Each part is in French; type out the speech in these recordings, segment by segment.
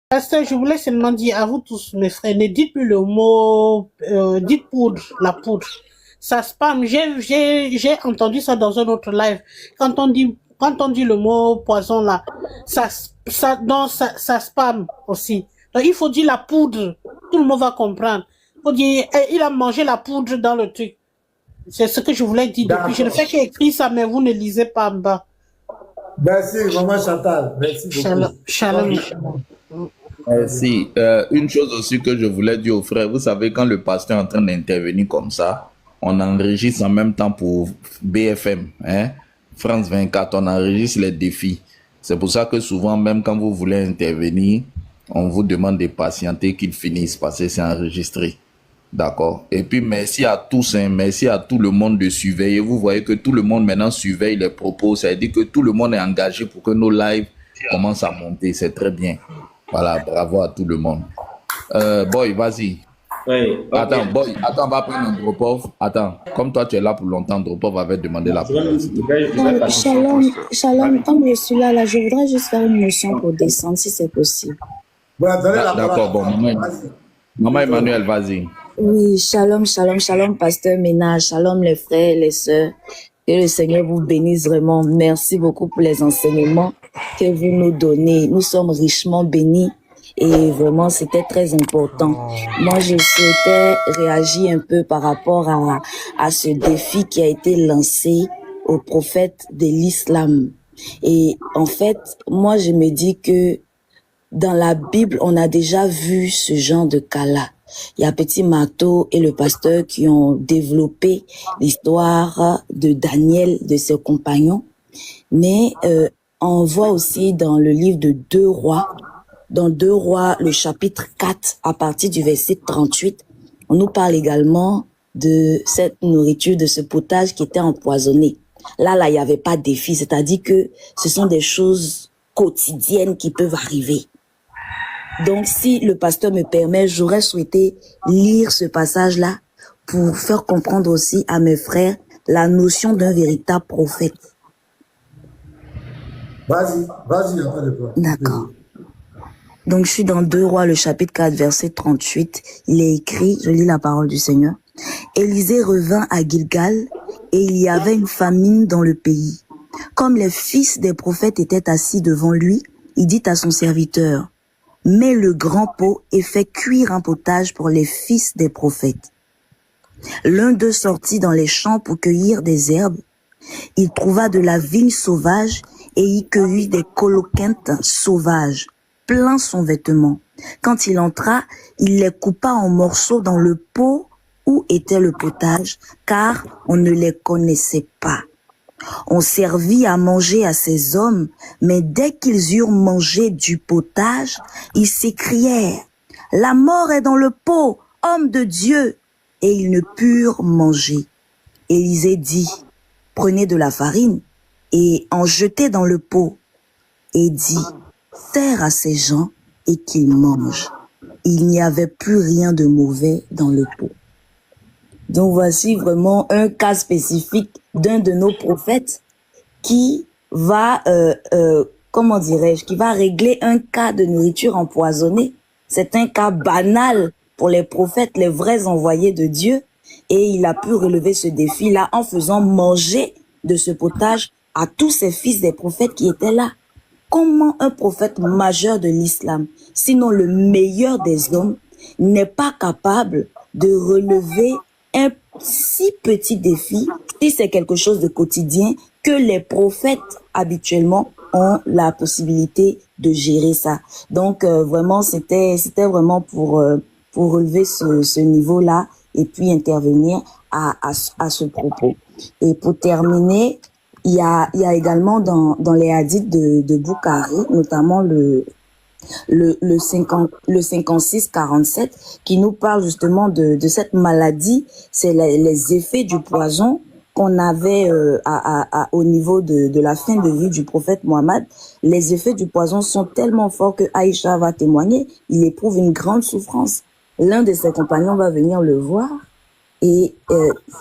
Pasteur, je voulais seulement dire à vous tous, mes frères, ne dites plus le mot, dites poudre, la poudre. Ça spam. J'ai entendu ça dans un autre live. Quand on dit le mot poison là, ça spam aussi. Donc il faut dire la poudre. Tout le monde va comprendre. Faut dire, il a mangé la poudre dans le truc. C'est ce que je voulais dire depuis. Je ne fais qu'écrire ça, mais vous ne lisez pas en bas. Merci, maman Chantal. Merci beaucoup. Shalom. Si, une chose aussi que je voulais dire aux frères, vous savez, quand le pasteur est en train d'intervenir comme ça, on enregistre en même temps pour BFM, hein, France 24, on enregistre les défis. C'est pour ça que souvent, même quand vous voulez intervenir, on vous demande de patienter qu'ils finissent parce que c'est enregistré. D'accord. Et puis, merci à tous, hein, merci à tout le monde de surveiller. Vous voyez que tout le monde maintenant surveille les propos. Ça veut dire que tout le monde est engagé pour que nos lives commencent à monter. C'est très bien. Voilà, bravo à tout le monde. Boy, vas-y. Oui, okay. Attends, Boy, attends, on va prendre Andropov. Attends, comme toi tu es là pour longtemps, Andropov avait demandé la parole. Shalom, comme je suis là, je voudrais juste faire une motion pour descendre, si c'est possible. D'accord, bon, Maman Emmanuel, vas-y. Oui, shalom, pasteur Ménage, shalom les frères, les sœurs. Que le Seigneur vous bénisse vraiment. Merci beaucoup pour les enseignements que vous nous donnez. Nous sommes richement bénis et vraiment c'était très important. Moi, je souhaitais réagir un peu par rapport à ce défi qui a été lancé aux prophètes de l'islam. Et en fait, moi, je me dis que dans la Bible, on a déjà vu ce genre de cas-là. Il y a Petit Marteau et le pasteur qui ont développé l'histoire de Daniel, de ses compagnons. Mais on voit aussi dans le livre de 2 Rois, dans 2 Rois, le chapitre 4, à partir du verset 38, on nous parle également de cette nourriture, de ce potage qui était empoisonné. Là, il n'y avait pas de défi, c'est-à-dire que ce sont des choses quotidiennes qui peuvent arriver. Donc, si le pasteur me permet, j'aurais souhaité lire ce passage-là pour faire comprendre aussi à mes frères la notion d'un véritable prophète. Vas-y, d'accord. Donc, je suis dans 2 Rois, le chapitre 4, verset 38. Il est écrit, je lis la parole du Seigneur. Élisée revint à Gilgal et il y avait une famine dans le pays. Comme les fils des prophètes étaient assis devant lui, il dit à son serviteur: mets le grand pot et fais cuire un potage pour les fils des prophètes. L'un d'eux sortit dans les champs pour cueillir des herbes. Il trouva de la vigne sauvage et y cueillit des coloquintes sauvages, plein son vêtement. Quand il entra, il les coupa en morceaux dans le pot où était le potage, car on ne les connaissait pas. On servit à manger à ces hommes, mais dès qu'ils eurent mangé du potage, ils s'écrièrent: la mort est dans le pot, homme de Dieu! Et ils ne purent manger. Élisée dit: prenez de la farine et en jetez dans le pot. Et dit: sers à ces gens et qu'ils mangent. Il n'y avait plus rien de mauvais dans le pot. Donc voici vraiment un cas spécifique d'un de nos prophètes qui va, comment dirais-je, qui va régler un cas de nourriture empoisonnée. C'est un cas banal pour les prophètes, les vrais envoyés de Dieu. Et il a pu relever ce défi-là en faisant manger de ce potage à tous ces fils des prophètes qui étaient là. Comment un prophète majeur de l'islam, sinon le meilleur des hommes, n'est pas capable de relever un si petit défi, si c'est quelque chose de quotidien, que les prophètes habituellement ont la possibilité de gérer ça. Donc vraiment, c'était vraiment pour relever ce niveau-là et puis intervenir à ce propos. Et pour terminer, il y a également dans les hadiths de Bukhari, notamment le 56-47, qui nous parle justement de cette maladie. C'est les effets du poison qu'on avait au niveau de la fin de vie du prophète Mohammed. Les effets du poison sont tellement forts que Aïcha va témoigner. Il éprouve une grande souffrance. L'un de ses compagnons va venir le voir. Et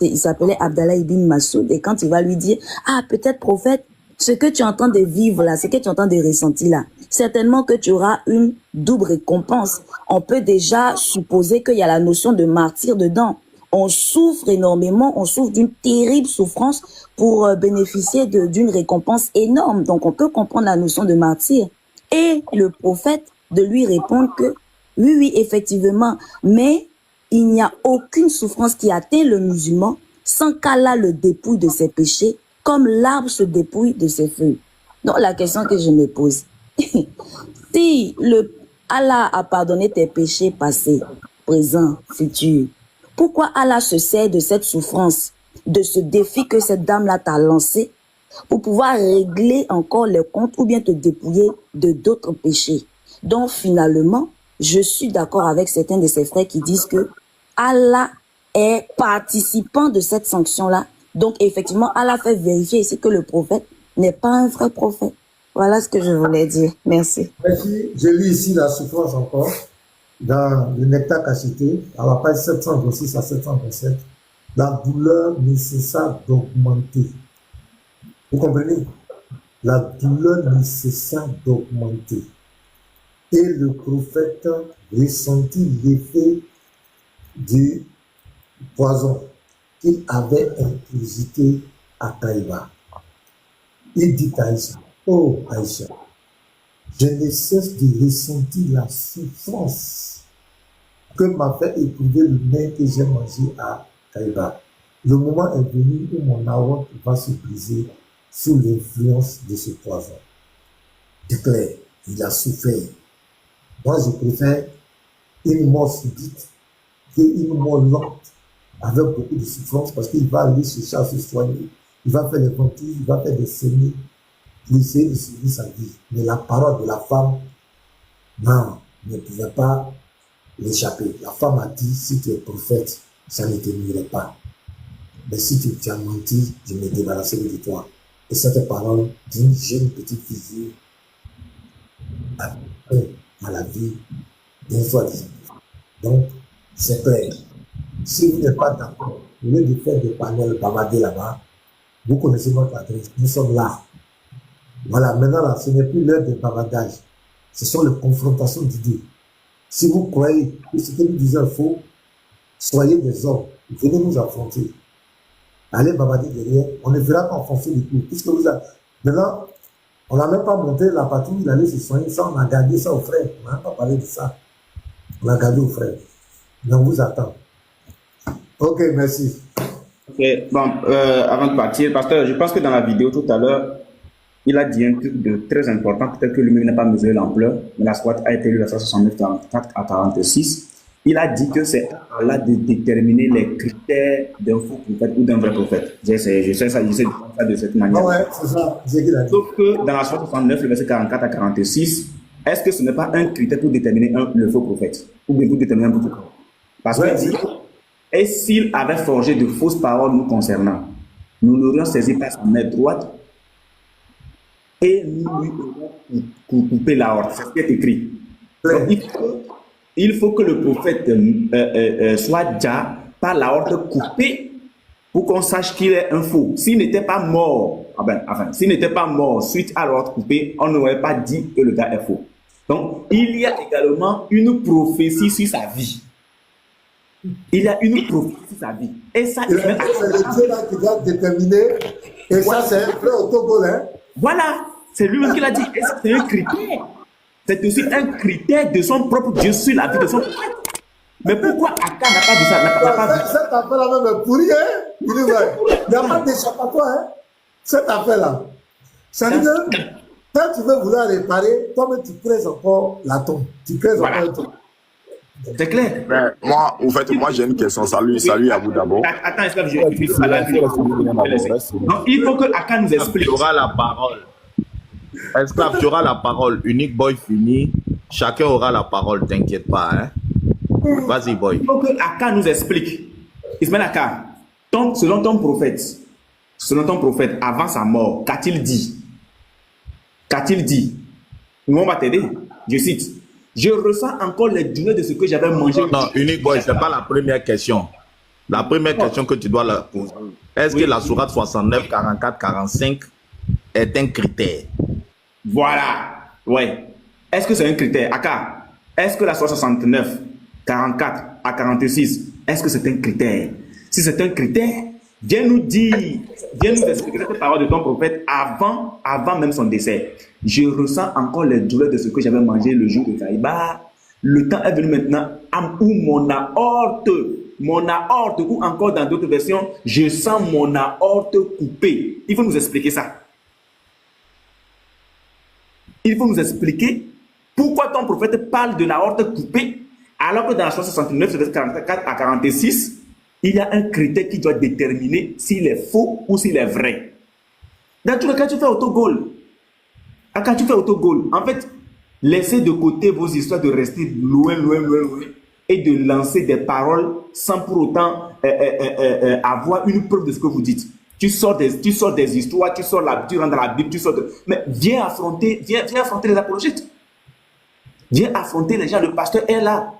il s'appelait Abdallah ibn Massoud. Et quand il va lui dire: ah, peut-être prophète, ce que tu es en train de vivre là, ce que tu es en train de ressentir là, certainement que tu auras une double récompense. On peut déjà supposer qu'il y a la notion de martyr dedans. On souffre énormément, on souffre d'une terrible souffrance pour bénéficier d'une récompense énorme. Donc on peut comprendre la notion de martyr. Et le prophète de lui répondre que oui, oui, effectivement, mais il n'y a aucune souffrance qui atteint le musulman sans qu'Allah le dépouille de ses péchés, comme l'arbre se dépouille de ses feuilles. Donc la question que je me pose, si Allah a pardonné tes péchés passés, présents, futurs, pourquoi Allah se sert de cette souffrance, de ce défi que cette dame-là t'a lancé, pour pouvoir régler encore les comptes ou bien te dépouiller de d'autres péchés? Donc finalement, je suis d'accord avec certains de ses frères qui disent que Allah est participant de cette sanction-là. Donc effectivement, Allah fait vérifier ici que le prophète n'est pas un vrai prophète. Voilà ce que je voulais dire. Merci. Merci. Je lis ici la souffrance encore dans le Nectar Cacheté, à la page 726 à 727. La douleur ne cessa d'augmenter. Vous comprenez? La douleur ne cessa d'augmenter. Et le prophète ressentit l'effet du poison qu'il avait introduit à Taïba. Il dit à Aïcha, oh Aïcha, je ne cesse de ressentir la souffrance que m'a fait éprouver le mets que j'ai mangé à Taïba. Le moment est venu où mon aorte va se briser sous l'influence de ce poison. C'est clair, il a souffert. Moi, je préfère une mort subite qu'une mort lente avec beaucoup de souffrance parce qu'il va aller chercher à se soigner. Il va faire des ventilles, il va faire des saignées pour essayer de sauver sa vie. Mais la parole de la femme, non, ne pouvait pas l'échapper. La femme a dit, si tu es prophète, ça ne te nuirait pas. Mais si tu as menti, je me débarrasserai de toi. Et cette parole d'une jeune petite fille à la vie d'une soi-disant. Donc, c'est clair. Si vous n'êtes pas d'accord, au lieu de faire des panels bavardés là-bas, vous connaissez votre adresse. Nous sommes là. Voilà, maintenant, là, ce n'est plus l'heure des bavardages. Ce sont les confrontations d'idées. Si vous croyez que ce que nous disons est faux, soyez des hommes. Venez nous affronter. Allez bavarder derrière. On ne verra pas enfoncer le coup. Puisque vous avez... Maintenant, on n'a même pas monté la patrouille, il allait se soigner. Ça, on a gardé ça aux frères. On n'a pas parlé de ça. On a gardé aux frères. Mais on vous attend. Ok, merci. Ok, bon, avant de partir, pasteur, je pense que dans la vidéo tout à l'heure, il a dit un truc de très important, peut-être que lui-même n'a pas mesuré l'ampleur, mais la SWAT a été lue à 69, 44 à 46. Il a dit que c'est à Allah de déterminer les critères d'un faux prophète ou d'un vrai prophète. Je sais ça, de faire ça de cette manière. Ouais, c'est ça, c'est qu'il a dit. Sauf que dans la SWAT 69, le verset 44 à 46, est-ce que ce n'est pas un critère pour déterminer le faux prophète ou bien pour déterminer un prophète? Parce qu'il dit, et s'il avait forgé de fausses paroles nous concernant, nous l'aurions saisi par sa main droite et nous lui aurions coupé la horte. C'est ce qui est écrit. Donc, il faut que le prophète soit déjà par la horte coupée pour qu'on sache qu'il est un faux. S'il n'était pas mort, s'il n'était pas mort suite à la horte coupée, on n'aurait pas dit que le gars est faux. Donc, il y a également une prophétie sur sa vie. Il y a une prophétie sur sa vie. Et ça, c'est le Dieu là qui doit déterminer. Et ça, c'est un frère au Togo, hein? Voilà, c'est lui-même qui l'a dit. Et ça, c'est un critère. C'est aussi un critère de son propre Dieu sur la vie de son prophète. Mais pourquoi Aka n'a pas dit ça? Cette affaire-là même est pourrie, hein? Il n'y a pas d'échappatoire, hein? Cette affaire-là. Ça veut dire, quand tu veux vouloir réparer, toi-même tu crées encore la tombe. Tu crées encore la tombe. C'est clair. Mais moi, en fait, moi j'ai une question. Salut à vous d'abord. Attends, esclave, je vais ça là. Donc, il faut que Aka nous explique. Tu auras la parole. Esclave, tu auras la parole. Unique boy fini. Chacun aura la parole, t'inquiète pas. Hein? Vas-y, boy. Il faut que Aka nous explique. Ismaël Aka, selon ton prophète, avant sa mort, qu'a-t-il dit? Qu'a-t-il dit? Nous, on va t'aider. Je cite. Je ressens encore les douleurs de ce que j'avais mangé. Non, Unique boy, ce n'est pas la première question. La première question que tu dois la poser. Est-ce que la sourate 69, 44, 45 est un critère. Voilà. Ouais. Est-ce que c'est un critère? Aka, est-ce que la 69, 44 à 46, est-ce que c'est un critère? Si c'est un critère, viens nous dire, viens nous expliquer cette parole de ton prophète avant même son décès. Je ressens encore les douleurs de ce que j'avais mangé le jour de Kaïba. Le temps est venu maintenant où mon aorte, ou encore dans d'autres versions, je sens mon aorte coupée. Il faut nous expliquer ça. Il faut nous expliquer pourquoi ton prophète parle de l'aorte coupée, alors que dans la 69, 44 à 46, il y a un critère qui doit déterminer s'il est faux ou s'il est vrai. Dans tous les cas, tu fais autogol. Quand tu fais autogol, en fait, laissez de côté vos histoires de rester loin, et de lancer des paroles sans pour autant avoir une preuve de ce que vous dites. Tu sors des histoires, tu rentres dans la Bible, mais viens affronter les apologètes. Viens affronter les gens. Le pasteur est là.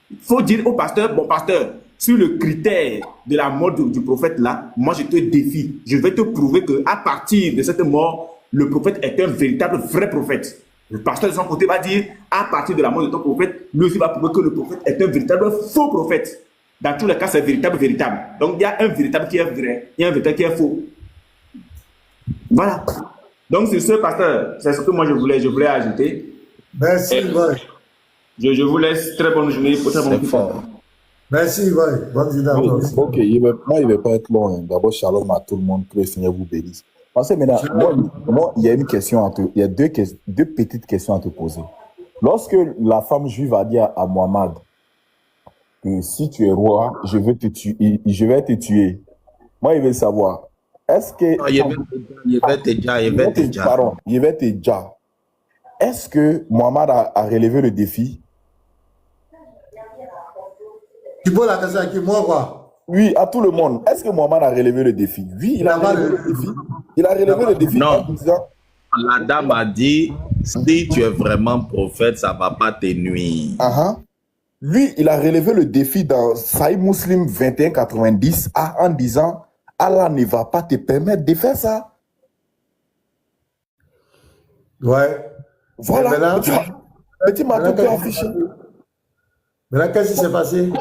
Il faut dire au pasteur, bon pasteur, sur le critère de la mort du prophète là, moi je te défie. Je vais te prouver qu'à partir de cette mort, le prophète est un véritable vrai prophète. Le pasteur de son côté va dire, à partir de la mort de ton prophète, lui aussi va prouver que le prophète est un véritable faux prophète. Dans tous les cas, c'est véritable. Donc, il y a un véritable qui est vrai, il y a un véritable qui est faux. Voilà. Donc, c'est ce, pasteur, c'est ce que moi je voulais ajouter. Merci, Ivoy. Je vous laisse. Très bonne journée. C'est fort. Merci, Ivoy. Bonne journée à toi aussi. Ok, moi, il ne va pas être long. D'abord, shalom à tout le monde. Que le Seigneur vous bénisse. Parce que maintenant, moi, il y a une question il y a deux petites questions à te poser. Lorsque la femme juive a dit à Mohammed que si tu es roi, je vais te tuer. Moi, il veut savoir, est-ce que... Non, il va te dire. Est-ce que Mohammed a relevé le défi? Tu peux la question à qui? Moi, quoi? Oui, à tout le monde. Est-ce que Mohammed a relevé le défi? Oui, il a relevé le défi. Il a relevé le défi en disant... La dame a dit, si tu es vraiment prophète, ça ne va pas te nuire. Lui, il a relevé le défi dans Sahih Muslim 2190 en disant, Allah ne va pas te permettre de faire ça. Ouais. Voilà. Maintenant, petit matin peut afficher. Maintenant, qu'est-ce qui s'est passé?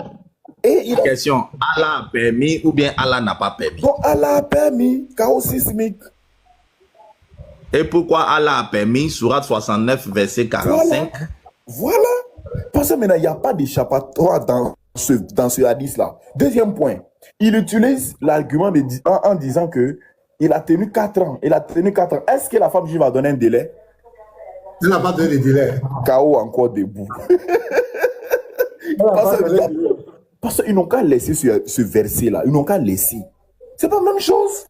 Et il a... Question, Allah a permis ou bien Allah n'a pas permis? Donc, Allah a permis, chaos sismique. Et pourquoi Allah a permis? Sourate 69, verset 45. Voilà. Parce que maintenant, il n'y a pas d'échappatoire dans ce hadith-là. Deuxième point, il utilise l'argument en disant que il a tenu 4 ans. Est-ce que la femme juive a donné un délai? Elle n'a pas donné de délai. Chaos encore debout. Parce qu'ils n'ont qu'à laisser ce verset-là. Ils n'ont qu'à laisser. C'est pas la même chose.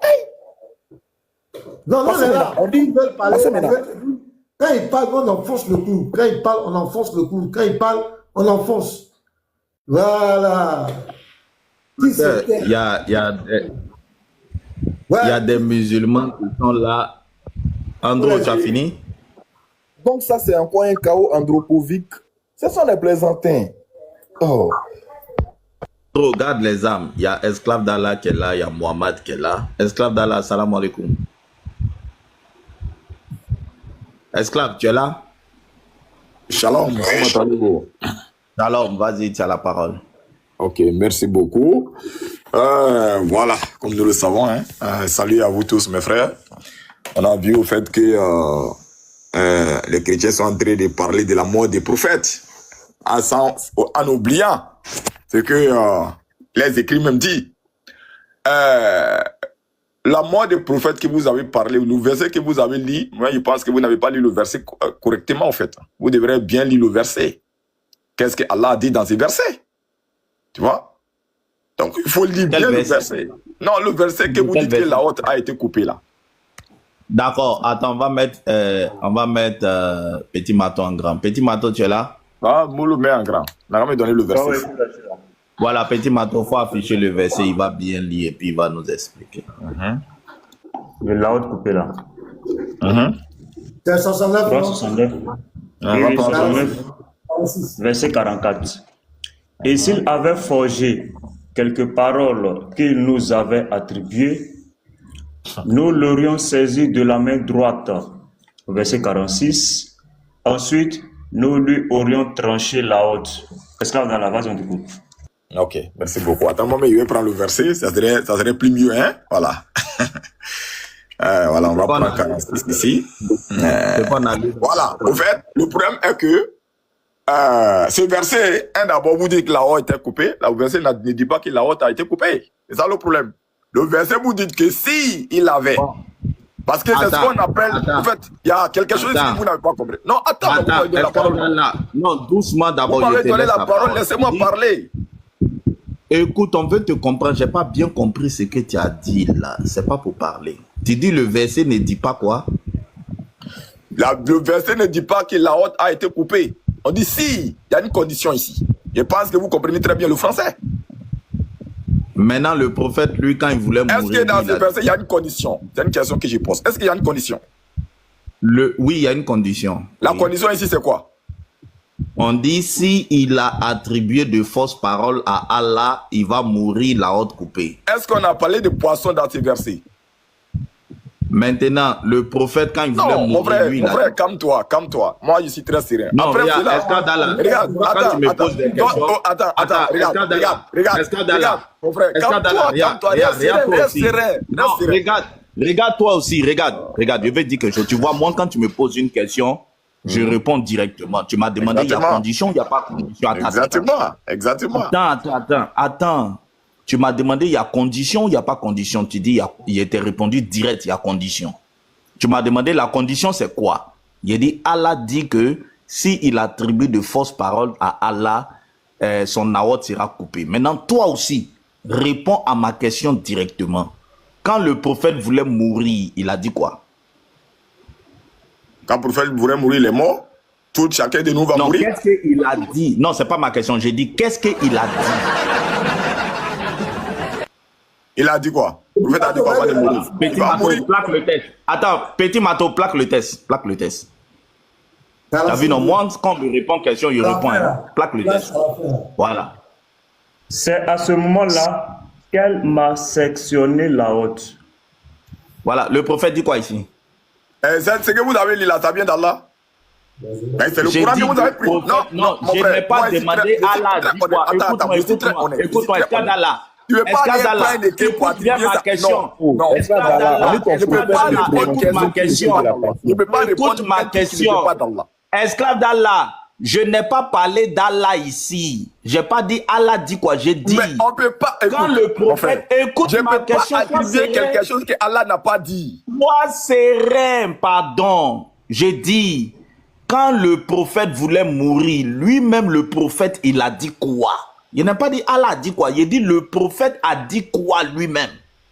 Hey. Non, là, on dit... Quand il parle, on enfonce le clou. Quand il parle, on enfonce le clou. Quand il parle, on enfonce. Voilà. Il y a des musulmans qui sont là. Andrew, tu as fini? Donc ça, c'est encore un chaos anthropovique. Ce sont les plaisantins. Oh. Regarde les âmes. Il y a Esclave d'Allah qui est là, il y a Mohammed qui est là. Esclave d'Allah, salam alaikum. Esclave, tu es là? Shalom, comment allez-vous? Shalom, vas-y, tu as la parole. Ok, merci beaucoup. Voilà, comme nous le savons, salut à vous tous mes frères. On a vu au fait que les chrétiens sont en train de parler de la mort des prophètes en oubliant ce que les écrits même disent. La mort des prophètes que vous avez parlé, le verset que vous avez lu, moi je pense que vous n'avez pas lu le verset correctement en fait. Vous devrez bien lire le verset. Qu'est-ce que Allah a dit dans ces versets? Tu vois? Donc il faut lire bien le verset. Non, le verset que vous dites que la haute a été coupée là. D'accord, attends, on va mettre Petit Mato en grand. Petit Mato, tu es là? Ah, Moulou met en grand. On va me donner le verset. Voilà, Petit Mato, il faut afficher le verset, il va bien lire et puis il va nous expliquer. Le layout coupé là. C'est 69. 369. Oui, 69. Verset 44. Et s'il avait forgé quelques paroles qu'il nous avait attribuées, Nous l'aurions saisi de la main droite. Verset 46. Ensuite, nous lui aurions tranché la haute. Esclave dans la vase, on t'écoute. Ok, merci beaucoup. Attends, moi, je vais prendre le verset, ça serait plus mieux, hein? Voilà. Voilà, on va prendre 46 ici. Voilà, au fait, le problème est que ce verset, d'abord, vous dites que la haute a été coupée. Le verset ne dit pas que la haute a été coupée. C'est ça le problème. Le verset vous dit que si il avait. Parce que c'est ce qu'on appelle. En fait, il y a quelque chose que vous n'avez pas compris. Non, attends, vous m'avez donné la parole. Non, doucement d'abord. Vous m'avez donné la parole, laissez-moi parler. Écoute, on veut te comprendre. J'ai pas bien compris ce que tu as dit là. C'est pas pour parler. Tu dis le verset ne dit pas quoi? Le verset ne dit pas que la haute a été coupée. On dit si, il y a une condition ici. Je pense que vous comprenez très bien le français. Maintenant, le prophète, lui, quand il voulait mourir... Est-ce que dans ce verset, il y a une condition? C'est une question que je pose. Est-ce qu'il y a une condition? Oui, il y a une condition. La condition ici, c'est quoi? On dit, si il a attribué de fausses paroles à Allah, il va mourir la haute coupée. Est-ce qu'on a parlé de poisson dans ce verset? Maintenant, le prophète, quand il voulait mourir... Mon frère, calme-toi, calme-toi. Moi, je suis très serein. Non, après, regarde, quand tu me poses des questions... Regarde, mon frère, calme-toi, reste serein. Regarde toi aussi, regarde, je vais te dire quelque chose. Tu vois, moi, quand tu me poses une question, je réponds directement. Tu m'as demandé, il y a condition, il n'y a pas condition. Exactement. Attends. Tu m'as demandé, il y a condition, il n'y a pas condition. Tu dis, il était répondu direct, il y a condition. Tu m'as demandé, la condition, c'est quoi? Il a dit, Allah dit que s'il attribue de fausses paroles à Allah, son naot sera coupé. Maintenant, toi aussi, réponds à ma question directement. Quand le prophète voulait mourir, il a dit quoi? Quand le prophète voulait mourir, il est mort. Chacun de nous va mourir. Non, qu'est-ce qu'il a dit? Non, c'est pas ma question. J'ai dit, qu'est-ce qu'il a dit? Il a dit quoi? Le prophète a dit quoi? Petit Mato, plaque le test. Attends, Petit Mato, plaque le test. T'as vu, non, moi, quand on me répond question, il répond. Hein. Plaque le test. Voilà. C'est à ce moment-là qu'elle m'a sectionné la haute. Voilà, le prophète dit quoi ici? C'est ce que vous avez lu là, ça vient d'Allah? C'est le Coran que vous avez pris. Non, je n'ai pas demandé Allah. Écoute-moi, d'Allah. Tu veux pas aller prendre une équipe pour attribuer ma question. Non, je peux pas répondre ma question. Je peux pas répondre ma question. Esclave d'Allah, je n'ai pas parlé d'Allah ici. J'ai pas dit Allah dit quoi, j'ai dit. Mais on peut pas. Quand le prophète écoute ma question, je peux pas attribuer quelque chose que Allah n'a pas dit. Moi, serein, pardon. J'ai dit, quand le prophète voulait mourir, lui-même le prophète, il a dit quoi? Il n'a pas dit Allah a dit quoi. Il a dit le prophète a dit quoi lui-même.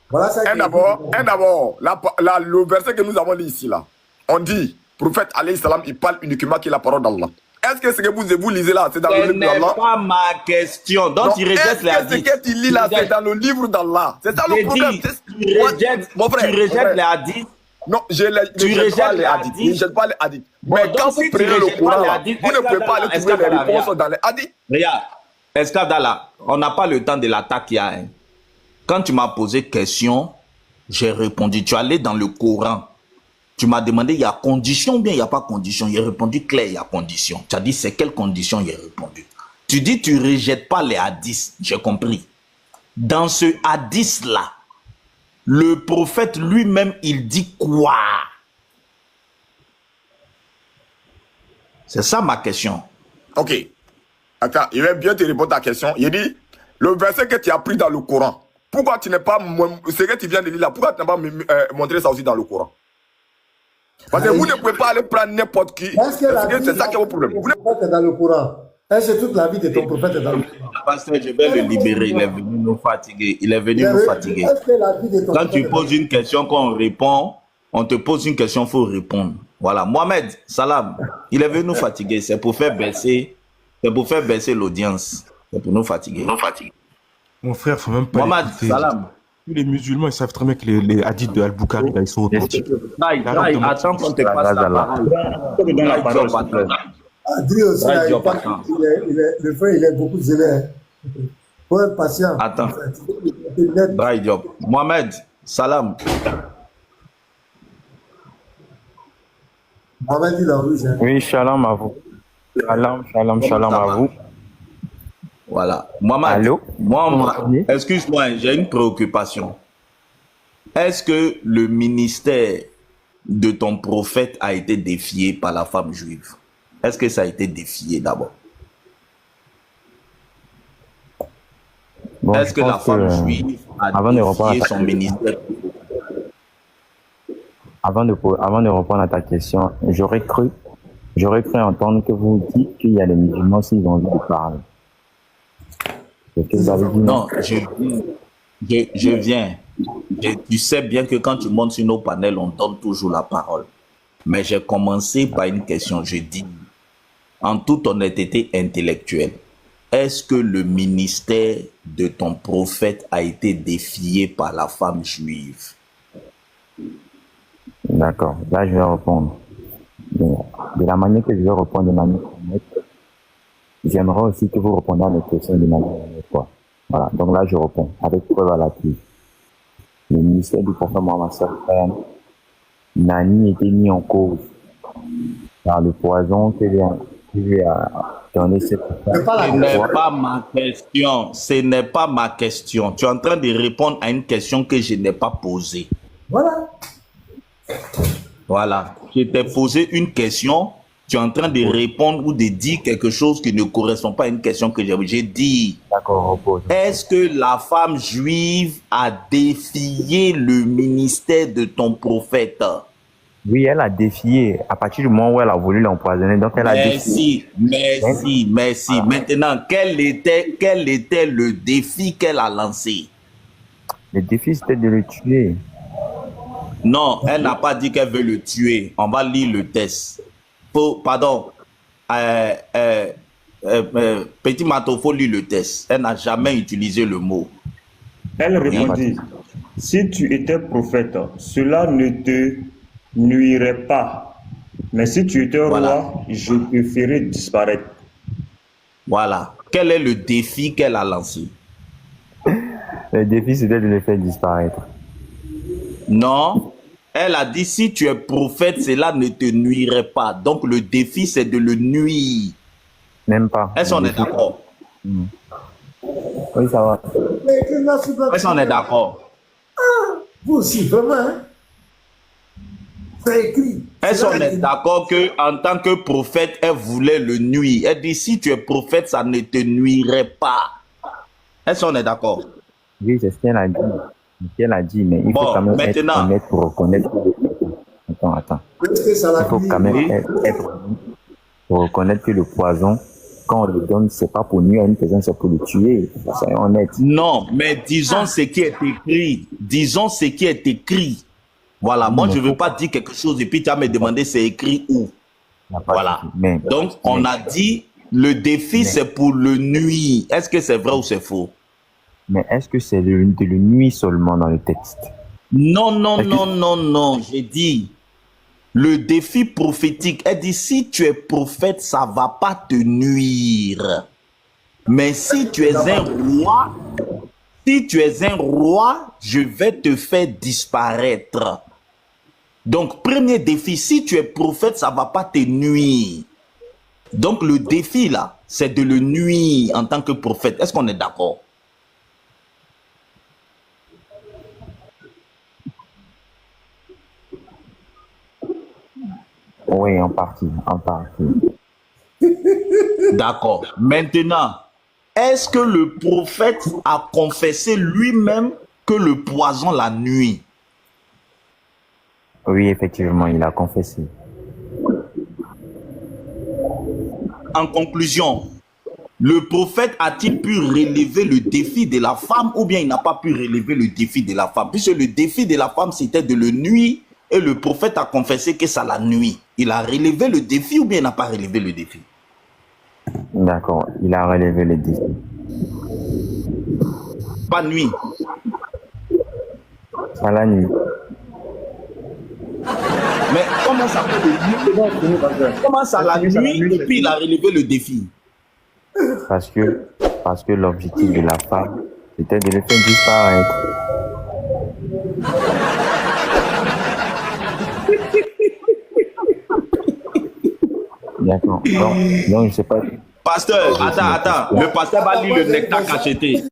Voilà ça. D'abord, le verset que nous avons lu ici là, on dit, prophète alayhi salam, il parle uniquement que la parole d'Allah. Est-ce que ce que vous lisez là, c'est dans le livre d'Allah? Ce n'est pas ma question. Donc tu rejettes les hadiths. Est-ce que ce que tu lis là, c'est dans le livre d'Allah? C'est ça le problème. Tu rejettes les hadiths. Non, je ne rejette pas les hadiths. Mais quand vous prenez le Coran, vous ne pouvez pas aller trouver les réponses dans les hadiths. Regarde. Esclave d'Allah, on n'a pas le temps de l'attaque qu'il y a. Hein. Quand tu m'as posé question, j'ai répondu. Tu es allé dans le Coran. Tu m'as demandé, il y a condition ou bien il n'y a pas condition. J'ai répondu clair, il y a condition. Tu as dit, c'est quelle condition? J'ai répondu. Tu dis, tu ne rejettes pas les hadiths. J'ai compris. Dans ce hadith-là, le prophète lui-même, il dit quoi? C'est ça ma question. Ok. Attends, il va bien te répondre à ta question. Il dit, le verset que tu as pris dans le Coran, pourquoi tu n'es pas, ce que tu viens de lire là, pourquoi tu n'as pas montré ça aussi dans le Coran? Parce que vous ne pouvez pas aller prendre n'importe qui. C'est ça qui est votre problème. Le prophète est dans le Coran. Est-ce que toute la vie de ton prophète est dans le Coran? Pasteur, je vais le libérer. Il est venu nous fatiguer. Quand tu poses une question, quand on répond, on te pose une question, il faut répondre. Voilà. Mohamed, salam. Il est venu nous fatiguer. C'est pour faire baisser. C'est pour faire baisser l'audience. C'est pour nous fatiguer. Mon frère, il ne faut même pas. Mohamed, salam. Tous les musulmans, ils savent très bien que les hadiths de Al-Bukhari, ils sont authentiques. Attends qu'on te passe la parole. Adri aussi, le frère, il est beaucoup zélé. Faut être patient. Attends. Mohamed, salam. Mohamed dit dans rouge. Hein. Oui, shalom à vous. Shalom, shalom, Comment shalom ça à va? vous. Voilà. Mohamed, Allô? Vous moi, m'entendez? excuse-moi, j'ai une préoccupation. Est-ce que le ministère de ton prophète a été défié par la femme juive? Est-ce que ça a été défié d'abord? Bon, Est-ce je que la pense femme que juive a avant de répondre à défié ta son ministère? avant de répondre à ta question, j'aurais cru entendre que vous dites qu'il y a des musulmans s'ils ont envie de parler. C'est ce que vous avez dit, non? Non, je viens. Tu sais bien que quand tu montes sur nos panels, on donne toujours la parole. Mais j'ai commencé par une question. Je dis, en toute honnêteté intellectuelle, est-ce que le ministère de ton prophète a été défié par la femme juive? D'accord, là je vais répondre. Mais de la manière que je vais répondre de manière honnête, j'aimerais aussi que vous répondiez à mes questions de manière honnête, quoi. Voilà, donc là je réponds avec preuve à l'appui. Le ministère du prophète Mohammed sallallahu n'a ni été mis en cause par le poison que lui a donné cette C'est pas la Ce n'est question. pas ma question. Ce n'est pas ma question. Tu es en train de répondre à une question que je n'ai pas posée. Voilà. Voilà. Je t'ai posé une question. Tu es en train de répondre ou de dire quelque chose qui ne correspond pas à une question que j'ai dit. D'accord, repose. Est-ce que la femme juive a défié le ministère de ton prophète? Oui, elle a défié à partir du moment où elle a voulu l'empoisonner. Donc elle a défié. Merci. Voilà. Maintenant, quel était le défi qu'elle a lancé? Le défi c'était de le tuer. Non, elle n'a pas dit qu'elle veut le tuer. On va lire le test. Pardon. Petit Mato, faut lire le test. Elle n'a jamais utilisé le mot. Elle répondit, si tu étais prophète, cela ne te nuirait pas. Mais si tu étais Voilà. roi, je te ferais disparaître. Voilà. Quel est le défi qu'elle a lancé? Le défi c'était de le faire disparaître. Non. Elle a dit, si tu es prophète, cela ne te nuirait pas. Donc, le défi, c'est de le nuire. Même pas. Est-ce qu'on est d'accord? Oui, ça va. Mais que là, c'est pas- Est-ce qu'on est d'accord? Vous aussi, vraiment. Hein? C'est écrit. Est-ce qu'on C'est est écrit. d'accord qu'en tant que prophète, elle voulait le nuire? Elle dit, si tu es prophète, ça ne te nuirait pas. Est-ce qu'on est d'accord? Oui, c'est ce qu'elle a dit. C'est ce qu'elle a dit, mais il Bon, faut quand même être maintenant. honnête pour reconnaître. Attends. Est-ce que ça l'a Il faut quand même être honnête pour reconnaître que le poison, quand on le donne, c'est pas pour nuire à une personne, c'est pour le tuer. Soyons honnêtes. Non, mais disons ce qui est écrit. Disons ce qui est écrit. Voilà, moi, Mais je ne veux faut- pas dire quelque chose et puis tu vas me demander c'est écrit où. Il n'y a pas de Voilà. souci. Mais, Donc, on a dit, le défi, c'est pour le nuire. Est-ce que c'est vrai ou c'est faux? mais est-ce que c'est de le nuire seulement dans le texte? Non. J'ai dit, le défi prophétique, elle dit, si tu es prophète, ça ne va pas te nuire. Mais si tu es un roi, je vais te faire disparaître. Donc, premier défi, si tu es prophète, ça ne va pas te nuire. Donc, le défi, là, c'est de le nuire en tant que prophète. Est-ce qu'on est d'accord? Oui, en partie. D'accord. Maintenant, est-ce que le prophète a confessé lui-même que le poison la nuit? Oui, effectivement, il a confessé. En conclusion, le prophète a-t-il pu relever le défi de la femme ou bien il n'a pas pu relever le défi de la femme? Puisque le défi de la femme, c'était de le nuire et le prophète a confessé que ça la nuit. Il a relevé le défi ou bien il n'a pas relevé le défi? D'accord, il a relevé le défi. Pas nuit. Ça la nuit. Mais comment ça peut le nuire? Comment ça la nuit et puis il a relevé le défi? Parce que l'objectif de la femme, c'était de le faire disparaître. D'accord. Donc, je sais pas. Pasteur, attends. Le pasteur va lire le nectar cacheté.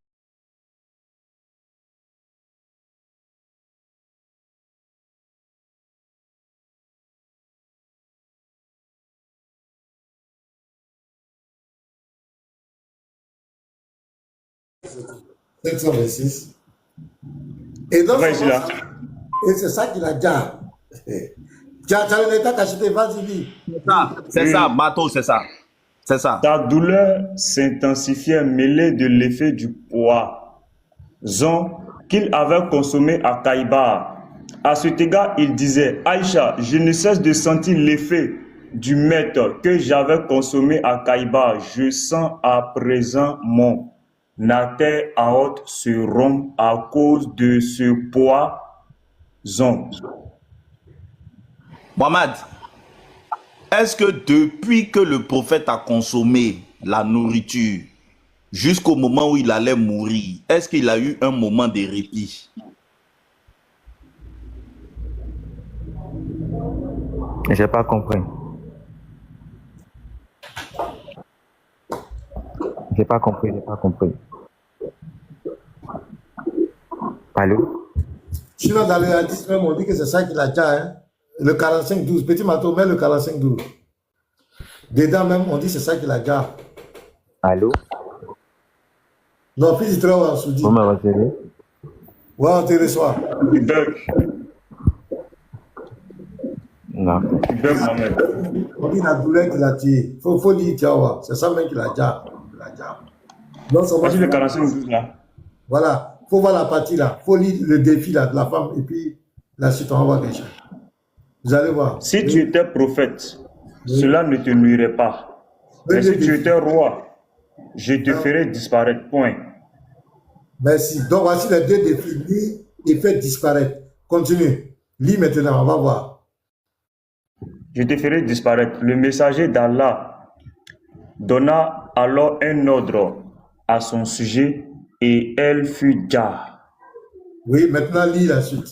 Et donc, Va ici, là. et c'est ça qu'il a déjà. Tu as le nectar cacheté, vas-y, dis. C'est ça, Mato, c'est ça. C'est ça. Ta douleur s'intensifiait mêlée de l'effet du poison qu'il avait consommé à Kaïbar. À cet égard, il disait, Aïcha, je ne cesse de sentir l'effet du maître que j'avais consommé à Kaïbar. Je sens à présent mon artère aorte se rompre à cause de ce poison. Mohamed, est-ce que depuis que le prophète a consommé la nourriture jusqu'au moment où il allait mourir, est-ce qu'il a eu un moment de répit? J'ai pas compris. J'ai pas compris. Allô? Sinon, dans le hadith même, on dit que c'est ça qu'il a déjà, hein. Le 45-12. Petit Mato, mets le 45-12. Dedans même, on dit que c'est ça qu'il a déjà. Allô? Non, puis il travaille en soudit. Vous me recevez? Ouais, on te reçoit. Il bug. Non. Il bug, Mohamed. On dit la douleur qu'il a tué. Faut lire, tu vois. C'est ça même qu'il a déjà. Non, Vas-y, le 45-12 là. Voilà. Faut voir la partie là. Faut lire le défi là de la femme et puis la suite, on va voir quelque chose. Vous allez voir. Si tu étais prophète, cela ne te nuirait pas. Mais si tu étais roi, je te ferai disparaître. Point. Merci. Donc voici les deux défis. Lis et fais disparaître. Continue. Lis maintenant, on va voir. Je te ferai disparaître. Le messager d'Allah donna alors un ordre à son sujet et elle fut déjà. Oui, maintenant lis la suite.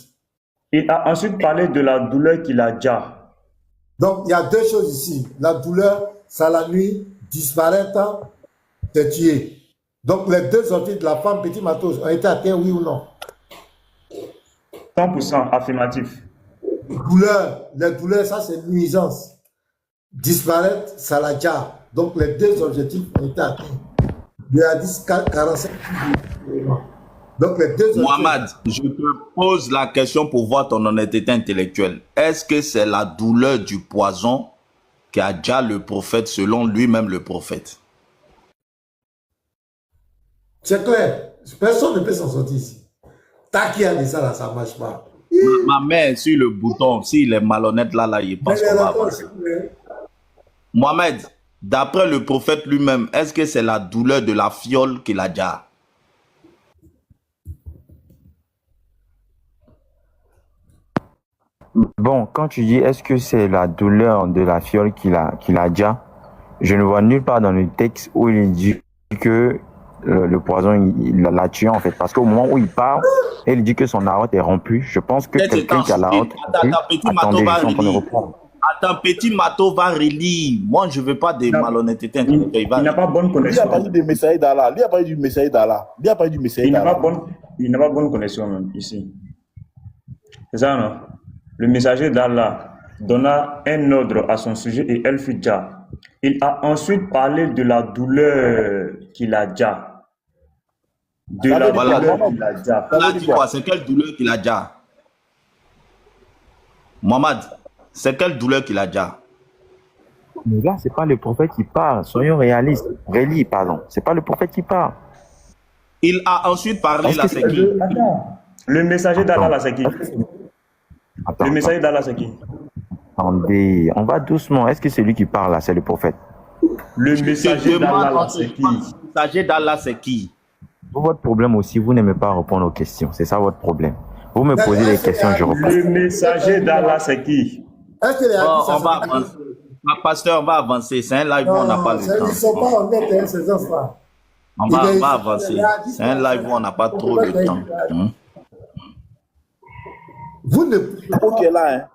Il a ensuite parlé de la douleur qu'il a déjà. Donc il y a deux choses ici. La douleur, ça la nuit, disparaître, c'est tuer. Donc les deux orties de la femme Petit Matos ont été atteints, oui ou non? 100% affirmatif. Les douleurs, ça c'est nuisance. Disparaître, ça la déjà. Donc les deux objectifs ont été atteints. Il y a 45. Donc les deux Mohamed, je te pose la question pour voir ton honnêteté intellectuelle. Est-ce que c'est la douleur du poison qui a déjà le prophète selon lui-même le prophète? C'est clair. Personne ne peut s'en sortir ici. T'as qui a dit ça là, ça ne marche pas. Ma main sur le bouton, s'il est malhonnête là, il pense qu'on va avancer. Mohamed, d'après le prophète lui-même, est-ce que c'est la douleur de la fiole qu'il a déjà? Bon, quand tu dis est-ce que c'est la douleur de la fiole qu'il a déjà, je ne vois nulle part dans le texte où il dit que le poison, il l'a tué en fait. Parce qu'au moment où il parle, il dit que son aorte est rompue. Je pense que quelqu'un qui a la aorte rompue... Attendez, je suis en train de reprendre. Attends, Petit Mato va relire. Moi, je ne veux pas de malhonnêteté intellectuelle. Il n'a pas bonne connexion. Lui a parlé du Messaïd d'Allah. Lui a parlé du Messaïd d'Allah. Lui a parlé du Messaïd d'Allah. Il n'a pas bonne connexion même ici. C'est ça, non? Le messager d'Allah donna un ordre à son sujet et elle fut déjà. Il a ensuite parlé de la douleur qu'il a déjà. De la douleur qu'il a déjà. C'est quelle douleur qu'il a déjà? Mohamed, c'est quelle douleur qu'il a déjà? Mais là, c'est pas le prophète qui parle. Soyons réalistes. Relis, pardon. C'est pas le prophète qui parle. Il a ensuite parlé, là, c'est qui? Le messager d'Allah, là, c'est qui? Le messager d'Allah, c'est qui? Attendez, on va doucement. Est-ce que c'est lui qui parle là? C'est le prophète. Le messager d'Allah, c'est qui? Le messager d'Allah, c'est qui? Votre problème aussi, vous n'aimez pas répondre aux questions. C'est ça votre problème. Vous me posez des questions, je réponds. Le messager d'Allah, c'est qui? On va avancer. Pasteur, on va avancer. C'est un live où on n'a pas le temps. Ils ne sont pas honnêtes, ces enfants. On va avancer. C'est un live où on n'a pas trop le temps. Vous ne... Bako qui est là, hein.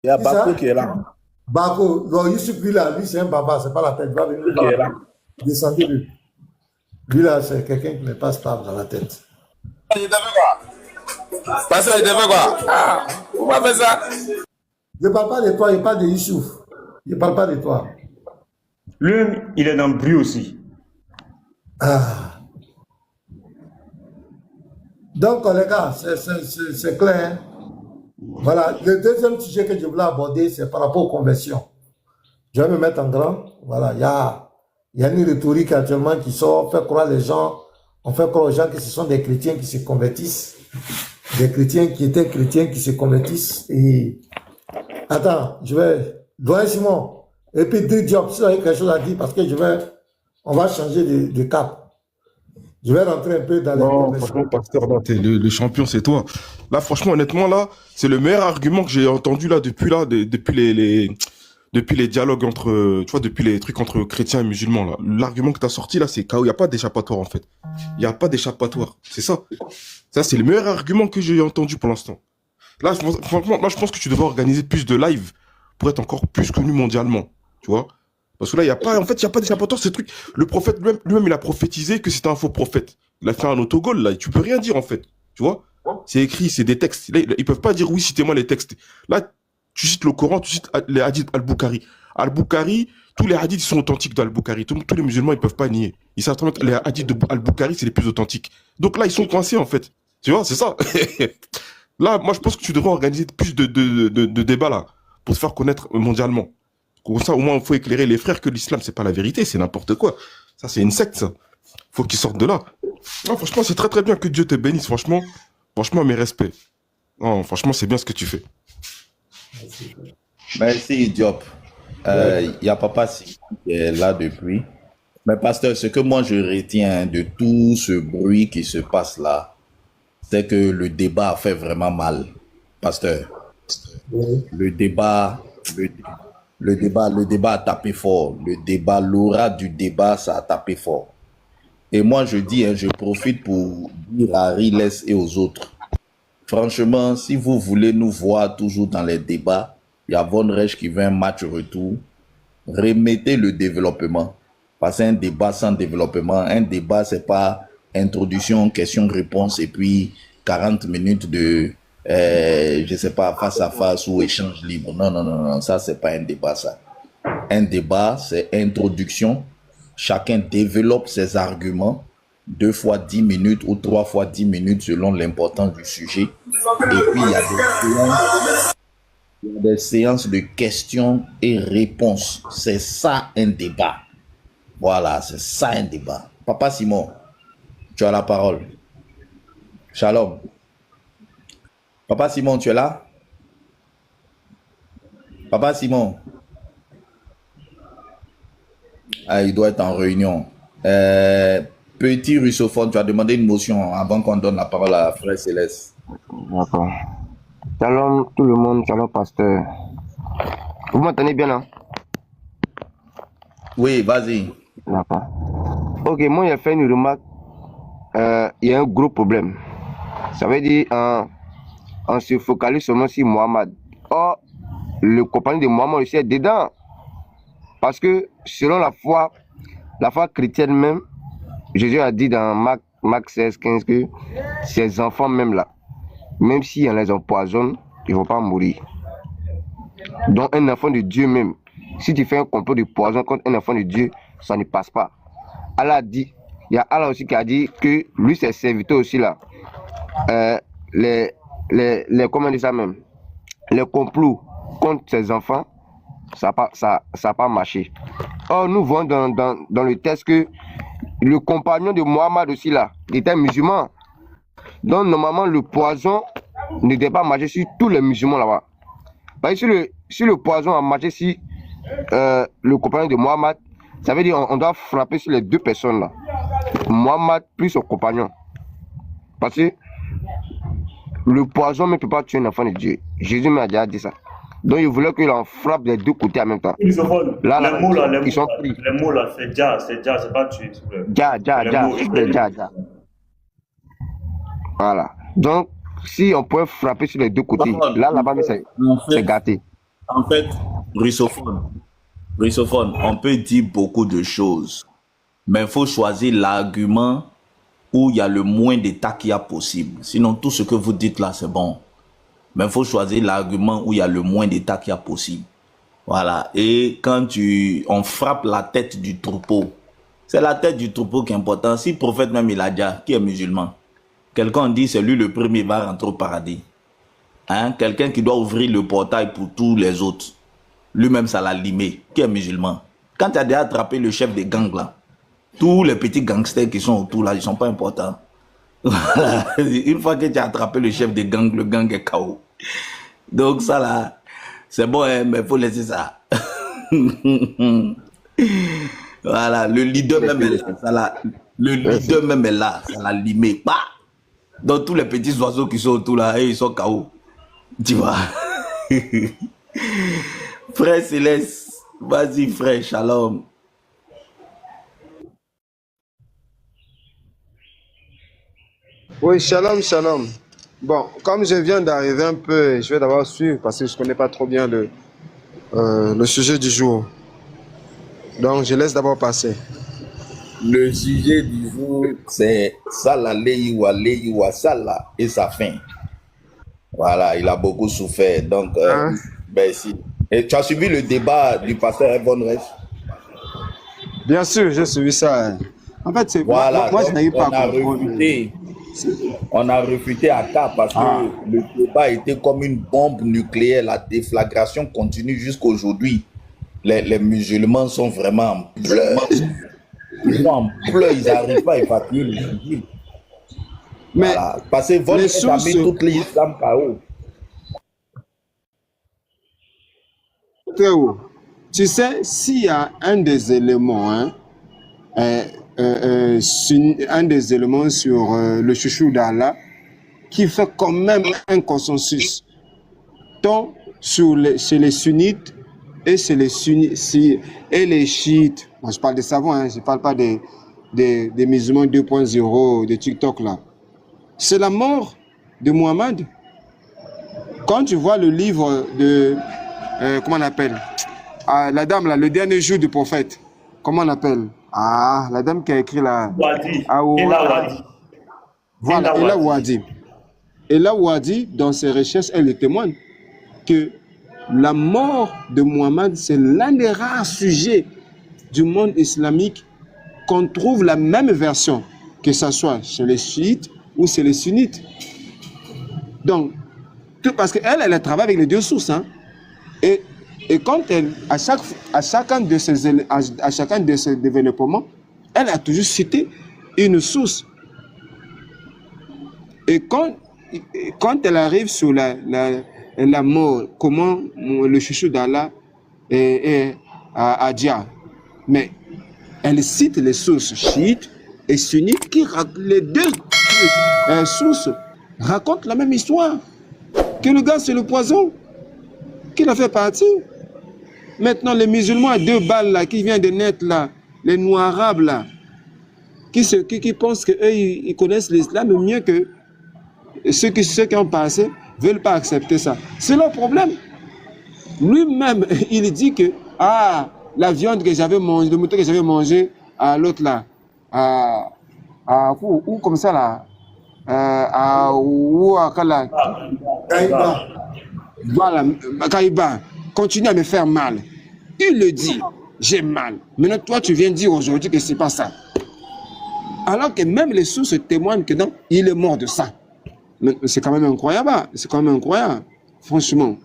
Il y a Bako qui est là. Bako, donc Yusuf, lui là, lui c'est un baba, c'est pas la tête. Va venir là. Descendez-lui. Lui là, c'est quelqu'un qui n'est pas stable dans la tête. Il devait quoi? Pasteur, il devait quoi? Ah, pourquoi faire ça? Je ne parle pas de toi, je parle de Youssouf. Je ne parle pas de toi. Lui, il est dans le bruit aussi. Ah. Donc, les gars, c'est clair. Voilà, le deuxième sujet que je voulais aborder, c'est par rapport aux conversions. Je vais me mettre en grand. Voilà, il y a une rhétorique actuellement qui sort, on fait croire aux gens que ce sont des chrétiens qui se convertissent, des chrétiens qui étaient chrétiens qui se convertissent. Et attends, Doyen Simon, et puis deux jobs, si vous avez quelque chose à dire, parce que on va changer de cap. Je vais rentrer un peu dans les Non, conversions. franchement, pasteur, là, le champion, c'est toi. Là, franchement, honnêtement, là, c'est le meilleur argument que j'ai entendu là depuis les dialogues entre, tu vois, depuis les trucs entre chrétiens et musulmans là. L'argument que tu as sorti là, c'est KO. Il n'y a pas d'échappatoire en fait. Il n'y a pas d'échappatoire. C'est ça. Ça, c'est le meilleur argument que j'ai entendu pour l'instant. Là, franchement, moi, je pense que tu devrais organiser plus de live pour être encore plus connu mondialement. Tu vois? Parce que là, il n'y a pas d'échappatoire, ce truc. Le prophète lui-même, il a prophétisé que c'était un faux prophète. Il a fait un autogol, là. Tu peux rien dire, en fait. Tu vois? C'est écrit, c'est des textes. Là, ils peuvent pas dire, oui, citez-moi les textes. Là, tu cites le Coran, tu cites les hadiths Al-Bukhari. Al-Bukhari, tous les hadiths sont authentiques d'Al-Bukhari. Tous les musulmans, ils peuvent pas nier. Ils savent que les hadiths de Al-Bukhari, c'est les plus authentiques. Donc là, ils sont coincés, en fait. Tu vois, c'est ça. Là, moi, je pense que tu devrais organiser plus de débats, là, pour te faire connaître mondialement. Comme ça, au moins, il faut éclairer les frères que l'islam, c'est pas la vérité, c'est n'importe quoi. Ça, c'est une secte, ça. Faut qu'ils sortent de là. Non, franchement, c'est très très bien que Dieu te bénisse, franchement. Franchement, mes respects. Non, franchement, c'est bien ce que tu fais. Merci, Diop. Il y a Papa Simon qui est là depuis. Mais pasteur, ce que moi je retiens de tout ce bruit qui se passe là, c'est que le débat a fait vraiment mal. Pasteur, le débat a tapé fort. L'aura du débat, ça a tapé fort. Et moi, je dis, je profite pour dire à Riles et aux autres, franchement, si vous voulez nous voir toujours dans les débats, il y a Von Reich qui veut un match retour, remettez le développement. Parce qu'un débat sans développement, un débat, c'est pas introduction, question-réponse et puis 40 minutes de, je sais pas, face à face ou échange libre. Non, ça, c'est pas un débat, ça. Un débat, c'est introduction. Chacun développe ses arguments 2 fois 10 minutes ou 3 fois 10 minutes selon l'importance du sujet. Et puis, il y a des séances de questions et réponses. C'est ça un débat. Voilà, c'est ça un débat. Papa Simon, tu as la parole. Shalom. Papa Simon, tu es là? Papa Simon. Ah, il doit être en réunion. Petit russophone, tu as demandé une motion avant qu'on donne la parole à Frère Céleste. D'accord. Shalom tout le monde, shalom pasteur. Vous m'entendez bien là? Oui, vas-y. D'accord. Ok, moi j'ai fait une remarque. Il y a un gros problème. Ça veut dire on se focalise seulement sur Mohammed. Or, le compagnon de Mohammed aussi est dedans. Parce que selon la foi chrétienne même, Jésus a dit dans Marc 16, 15 que ces enfants même là, même si on les empoisonne, ils ne vont pas mourir. Donc un enfant de Dieu même, si tu fais un complot de poison contre un enfant de Dieu, ça ne passe pas. Allah a dit, il y a Allah aussi qui a dit que lui, ses serviteurs aussi là, comment dire ça même, les complots contre ses enfants, ça n'a pas marché. Or, nous voyons dans le texte que le compagnon de Mohammed aussi là, il était musulman. Donc, normalement, le poison ne devait pas marcher sur tous les musulmans là-bas. Parce que si le poison a marché sur le compagnon de Mohammed, ça veut dire qu'on doit frapper sur les deux personnes là. Mohammed plus son compagnon. Parce que le poison ne peut pas tuer un enfant de Dieu. Jésus m'a déjà dit ça. Donc il voulait qu'il en frappe des deux côtés en même temps. Ils sont ils sont pris. Les mots là, c'est déjà, c'est pas tuer. Ja. Voilà. Donc, si on pouvait frapper sur les deux côtés, là-bas, c'est gâté. En fait, Russophone, russophone, on peut dire beaucoup de choses, mais il faut choisir l'argument où il y a le moins d'état qu'il y a possible. Sinon, tout ce que vous dites là, c'est bon. Mais il faut choisir l'argument où il y a le moins d'état qu'il y a possible. Voilà. Et quand on frappe la tête du troupeau, c'est la tête du troupeau qui est importante. Si le prophète même il a déjà, qui est musulman, quelqu'un dit c'est lui le premier, il va rentrer au paradis. Hein? Quelqu'un qui doit ouvrir le portail pour tous les autres, lui-même ça l'a limé, qui est musulman. Quand tu as déjà attrapé le chef des gangs là, tous les petits gangsters qui sont autour là, ils ne sont pas importants. Voilà. Une fois que tu as attrapé le chef des gangs, le gang est KO. Donc ça là, c'est bon, hein, mais il faut laisser ça. Voilà, le leader même est là, ça l'a, le leader même est là, ça l'a limé. Bah! Donc tous les petits oiseaux qui sont autour là, ils sont KO. Tu vois. Frère Céleste, vas-y frère, shalom. Oui, shalom, shalom. Bon, comme je viens d'arriver un peu, je vais d'abord suivre parce que je ne connais pas trop bien le sujet du jour. Donc, je laisse d'abord passer. Le sujet du jour, c'est Salah Leiwa Salah et sa fin. Voilà, il a beaucoup souffert. Donc, merci. Et tu as suivi le débat du pasteur Evon Resch? Bien sûr, j'ai suivi ça. Hein. En fait, c'est voilà, moi je n'arrive pas à comprendre. On a refuté à cas parce que le débat était comme une bombe nucléaire. La déflagration continue jusqu'aujourd'hui. Les musulmans sont vraiment en pleurs. Ils sont en pleurs, ils n'arrivent pas à évacuer le sujet. Mais voilà. Parce que votre sources... mis toutes les islam KO. Théo, tu sais, s'il y a un des éléments, hein, un des éléments sur le chouchou d'Allah qui fait quand même un consensus, tant chez les sunnites et chez les et les chiites. Moi, je parle des savants, hein, je ne parle pas des musulmans 2.0 de TikTok là. C'est la mort de Muhammad. Quand tu vois le livre de comment on appelle la dame là, le dernier jour du prophète, comment on appelle la dame qui a écrit la Wadi. Voilà, Ella Wadi. Ella Wadi, dans ses recherches, elle témoigne que la mort de Muhammad, c'est l'un des rares sujets du monde islamique qu'on trouve la même version, que ce soit chez les chiites ou chez les sunnites. Donc, parce qu'elle travaille avec les deux sources. Hein, et quand elle, à chacun de ces développements, elle a toujours cité une source. Et quand elle arrive sur la mort, comment le chouchou d'Allah a dit, mais elle cite les sources chiites et sunnites qui les deux sources racontent la même histoire. Que le gars c'est le poison qu'il a fait partie. Maintenant les musulmans à 2 balles là qui viennent de naître là, les noirs arabes là, qui pensent qu'eux ils connaissent l'islam mieux que ceux qui ont passé, veulent pas accepter ça. C'est leur problème. Lui-même, il dit que la viande que j'avais mangée, le mouton que j'avais mangé à l'autre là, ou comme ça là, voilà, Kaïba, continue à me faire mal. Il le dit, j'ai mal. Maintenant, toi, tu viens dire aujourd'hui que c'est pas ça. Alors que même les sources témoignent que non, il est mort de ça. C'est quand même incroyable. C'est quand même incroyable. Franchement.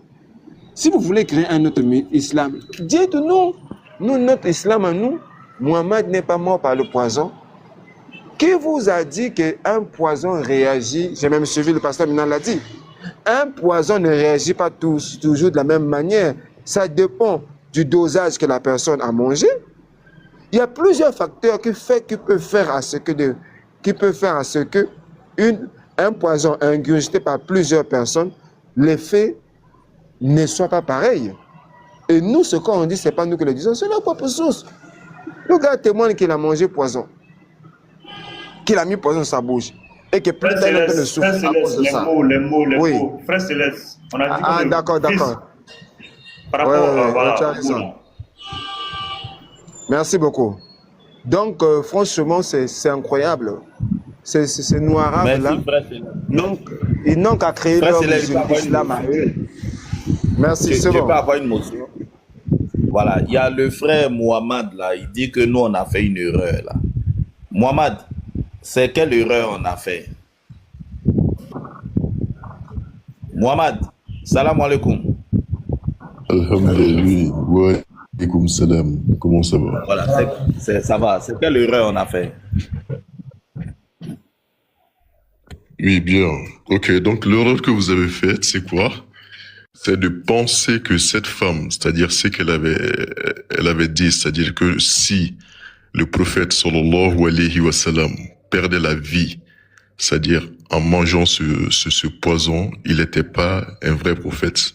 Si vous voulez créer un autre islam, dites-nous. Nous, notre islam à nous, Muhammad n'est pas mort par le poison. Qui vous a dit qu'un poison réagit? J'ai même suivi le pasteur Minan l'a dit. Un poison ne réagit pas toujours de la même manière. Ça dépend du dosage que la personne a mangé. Il y a plusieurs facteurs qui peuvent faire à ce que un poison ingurgité par plusieurs personnes, l'effet ne soit pas pareil. Et nous, ce qu'on dit, ce n'est pas nous qui le disons, c'est notre propre source. Le gars témoigne qu'il a mangé poison, qu'il a mis poison dans sa bouche, et que plus tard, il est en train de souffrir à cause de ça. Les mots. Frère Céleste, on a dit d'accord. Par rapport à... tu as Voilà. raison. Merci beaucoup. Donc, franchement, c'est incroyable. Ces noirs-là, Merci, frère Célèbre. ils n'ont qu'à créer Frère leur Célèbre, je peux avoir une islam à motion. eux. Merci, c'est Je bon. peux avoir une motion. Voilà, il y a le frère Mohamed là, il dit que nous on a fait une erreur là. Mohamed, c'est quelle erreur on a fait? Mohamed, salam alaikum. Alhamdulillah, ouais, alaikum salam, comment ça va? Voilà, ça va, c'est quelle erreur on a fait? Oui, bien. Ok, donc l'erreur que vous avez faite, c'est quoi? C'est de penser que cette femme, c'est-à-dire ce elle avait dit, c'est-à-dire que si le prophète sallallahu alayhi wa sallam perdait la vie, c'est-à-dire en mangeant ce poison, il n'était pas un vrai prophète.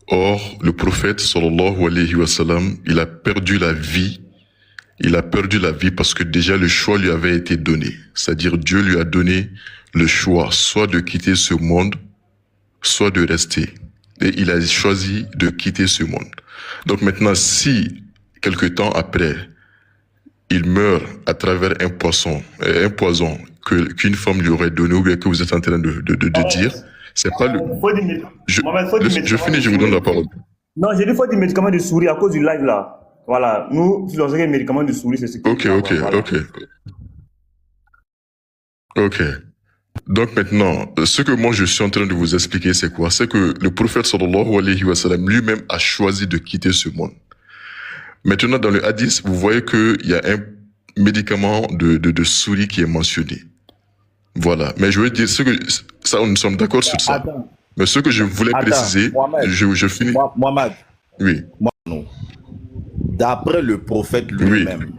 Or, le prophète sallallahu alayhi wa sallam, il a perdu la vie. Il a perdu la vie parce que déjà le choix lui avait été donné. C'est-à-dire Dieu lui a donné le choix, soit de quitter ce monde, soit de rester. Et il a choisi de quitter ce monde. Donc maintenant, si quelque temps après, il meurt à travers un poison qu'une femme lui aurait donné, ou bien que vous êtes en train de dire, c'est pas le... Je finis, je vous donne la parole. Non, j'ai dit qu'il faut des médicaments de souris à cause du live là. Voilà, nous, si l'on sait que les médicaments de souris, c'est ce que... Ok. Donc maintenant, ce que moi je suis en train de vous expliquer, c'est quoi? C'est que le prophète sallallahu alayhi wa sallam lui-même a choisi de quitter ce monde. Maintenant, dans le hadith, vous voyez qu'il y a un médicament de souris qui est mentionné. Voilà. Mais je veux dire, ça, nous sommes d'accord sur ça. Attends. Mais ce que je voulais préciser, Mohamed, je finis. Mohamed. Oui. D'après le prophète lui-même,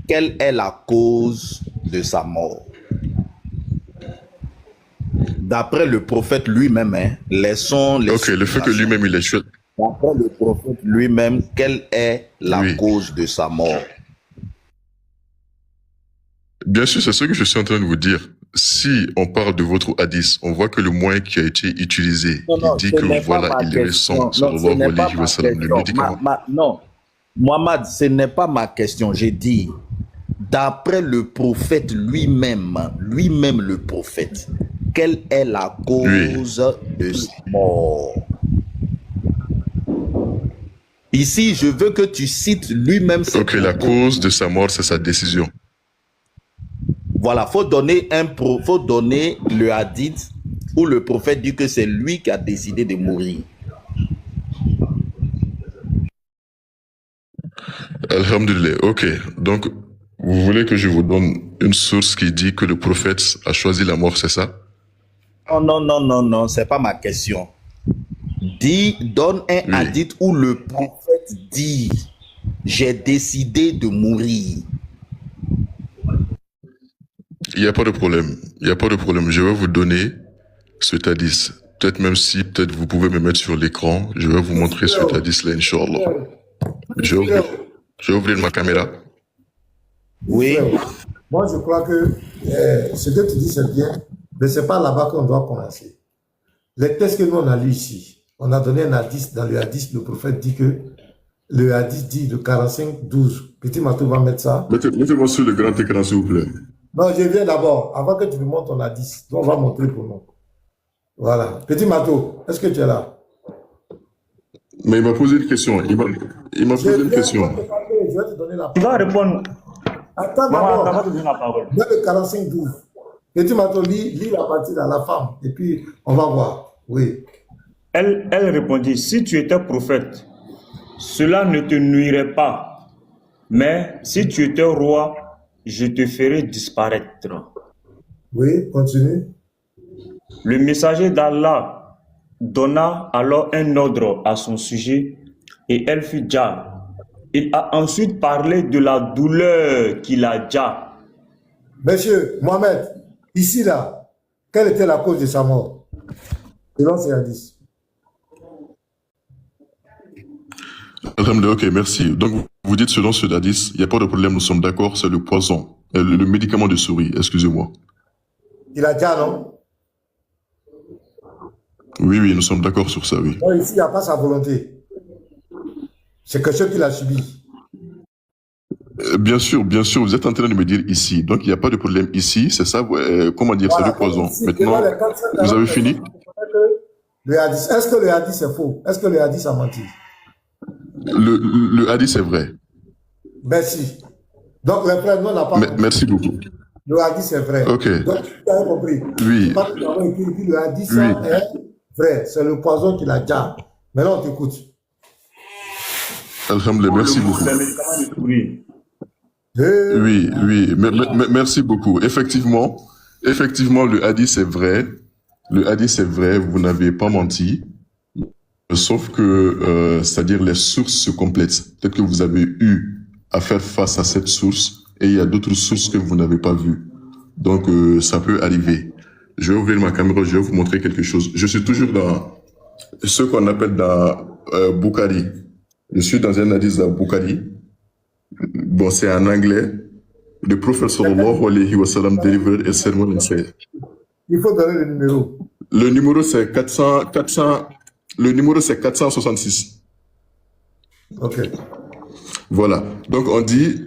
quelle est la cause de sa mort? D'après le prophète lui-même, laissons les... Ok, le fait que lui-même il est choisi. D'après le prophète lui-même, quelle est la cause de sa mort? Bien sûr, c'est ce que je suis en train de vous dire. Si on parle de votre hadith, on voit que le moyen qui a été utilisé, il dit que voilà, il est le sang, sallallahu alayhi wa sallam, le médicament. Non, Mohamed, ce n'est pas ma question. J'ai dit, d'après le prophète lui-même le prophète, quelle est la cause de sa mort? Ici, je veux que tu cites lui-même. Ok, la cause de sa mort, c'est sa décision. Voilà, faut donner le hadith où le prophète dit que c'est lui qui a décidé de mourir. Alhamdulillah, ok. Donc, vous voulez que je vous donne une source qui dit que le prophète a choisi la mort, c'est ça? Non, c'est pas ma question. Donne un hadith où le prophète dit j'ai décidé de mourir. Il n'y a pas de problème. Il n'y a pas de problème. Je vais vous donner cet hadith. Peut-être même si vous pouvez me mettre sur l'écran, je vais vous montrer cet hadith-là, Inch'Allah. Je vais ouvrir ma caméra. Oui. Moi, je crois que ce que tu dis, c'est bien, mais ce n'est pas là-bas qu'on doit commencer. Les textes que nous, on a lus ici, on a donné un hadith. Dans le hadith, le prophète dit que le hadith dit le 45-12. Petit Matou va mettre ça. Mettez-moi sur le grand écran, s'il vous plaît. Non, je viens d'abord. Avant que tu me montres ton hadith, on va montrer pour nous. Voilà. Petit Matou, est-ce que tu es là? Mais il m'a posé une question. Il m'a posé une question. Je vais te donner la parole. Tu vas répondre. Attends d'abord. Dans le 45-12. Petit Matou, lis la partie dans la femme. Et puis, on va voir. Oui. Elle répondit, si tu étais prophète, cela ne te nuirait pas. Mais si tu étais roi, je te ferai disparaître. Oui, continue. Le messager d'Allah donna alors un ordre à son sujet et elle fut déjà. Il a ensuite parlé de la douleur qu'il a déjà. Monsieur Mohamed, ici là, quelle était la cause de sa mort? Selon ces hadiths. Ok, merci. Donc, vous dites selon ce hadith, il n'y a pas de problème, nous sommes d'accord, c'est le poison, le médicament de souris, excusez-moi. Il a déjà, non? Oui, oui, nous sommes d'accord sur ça, oui. Donc ici, il n'y a pas sa volonté. C'est quelque chose qu'il a subi. Bien sûr, vous êtes en train de me dire ici. Donc, il n'y a pas de problème ici. C'est ça, comment dire, Voilà, c'est le poison. ici, Maintenant, les 440 vous avez fini? Est-ce que le hadith est faux? Est-ce que le hadith a menti? Le hadith est vrai. Merci. Donc, les frères, nous, on n'a pas compris. Merci beaucoup. Le hadith est vrai. Ok. Donc, tu as compris. Oui. C'est pas que nous avons écrit, puis le hadith Oui. est vrai. C'est le poison qu'il a déjà. Maintenant, on t'écoute. Alhamdulillah, merci beaucoup. Les médicaments de souris. Oui, oui, merci beaucoup. Effectivement, le hadith c'est vrai. Le hadith c'est vrai, vous n'avez pas menti. Sauf que, c'est-à-dire les sources se complètent. Peut-être que vous avez eu à faire face à cette source et il y a d'autres sources que vous n'avez pas vues. Donc, ça peut arriver. Je vais ouvrir ma caméra, je vais vous montrer quelque chose. Je suis toujours dans ce qu'on appelle dans Bukhari. Je suis dans un hadith dans Bukhari. Bon, c'est en anglais. The Prophet sallallahu alayhi wa sallam delivered a sermon and said. Il faut donner le numéro. Le numéro c'est 466. Ok. Voilà. Donc on dit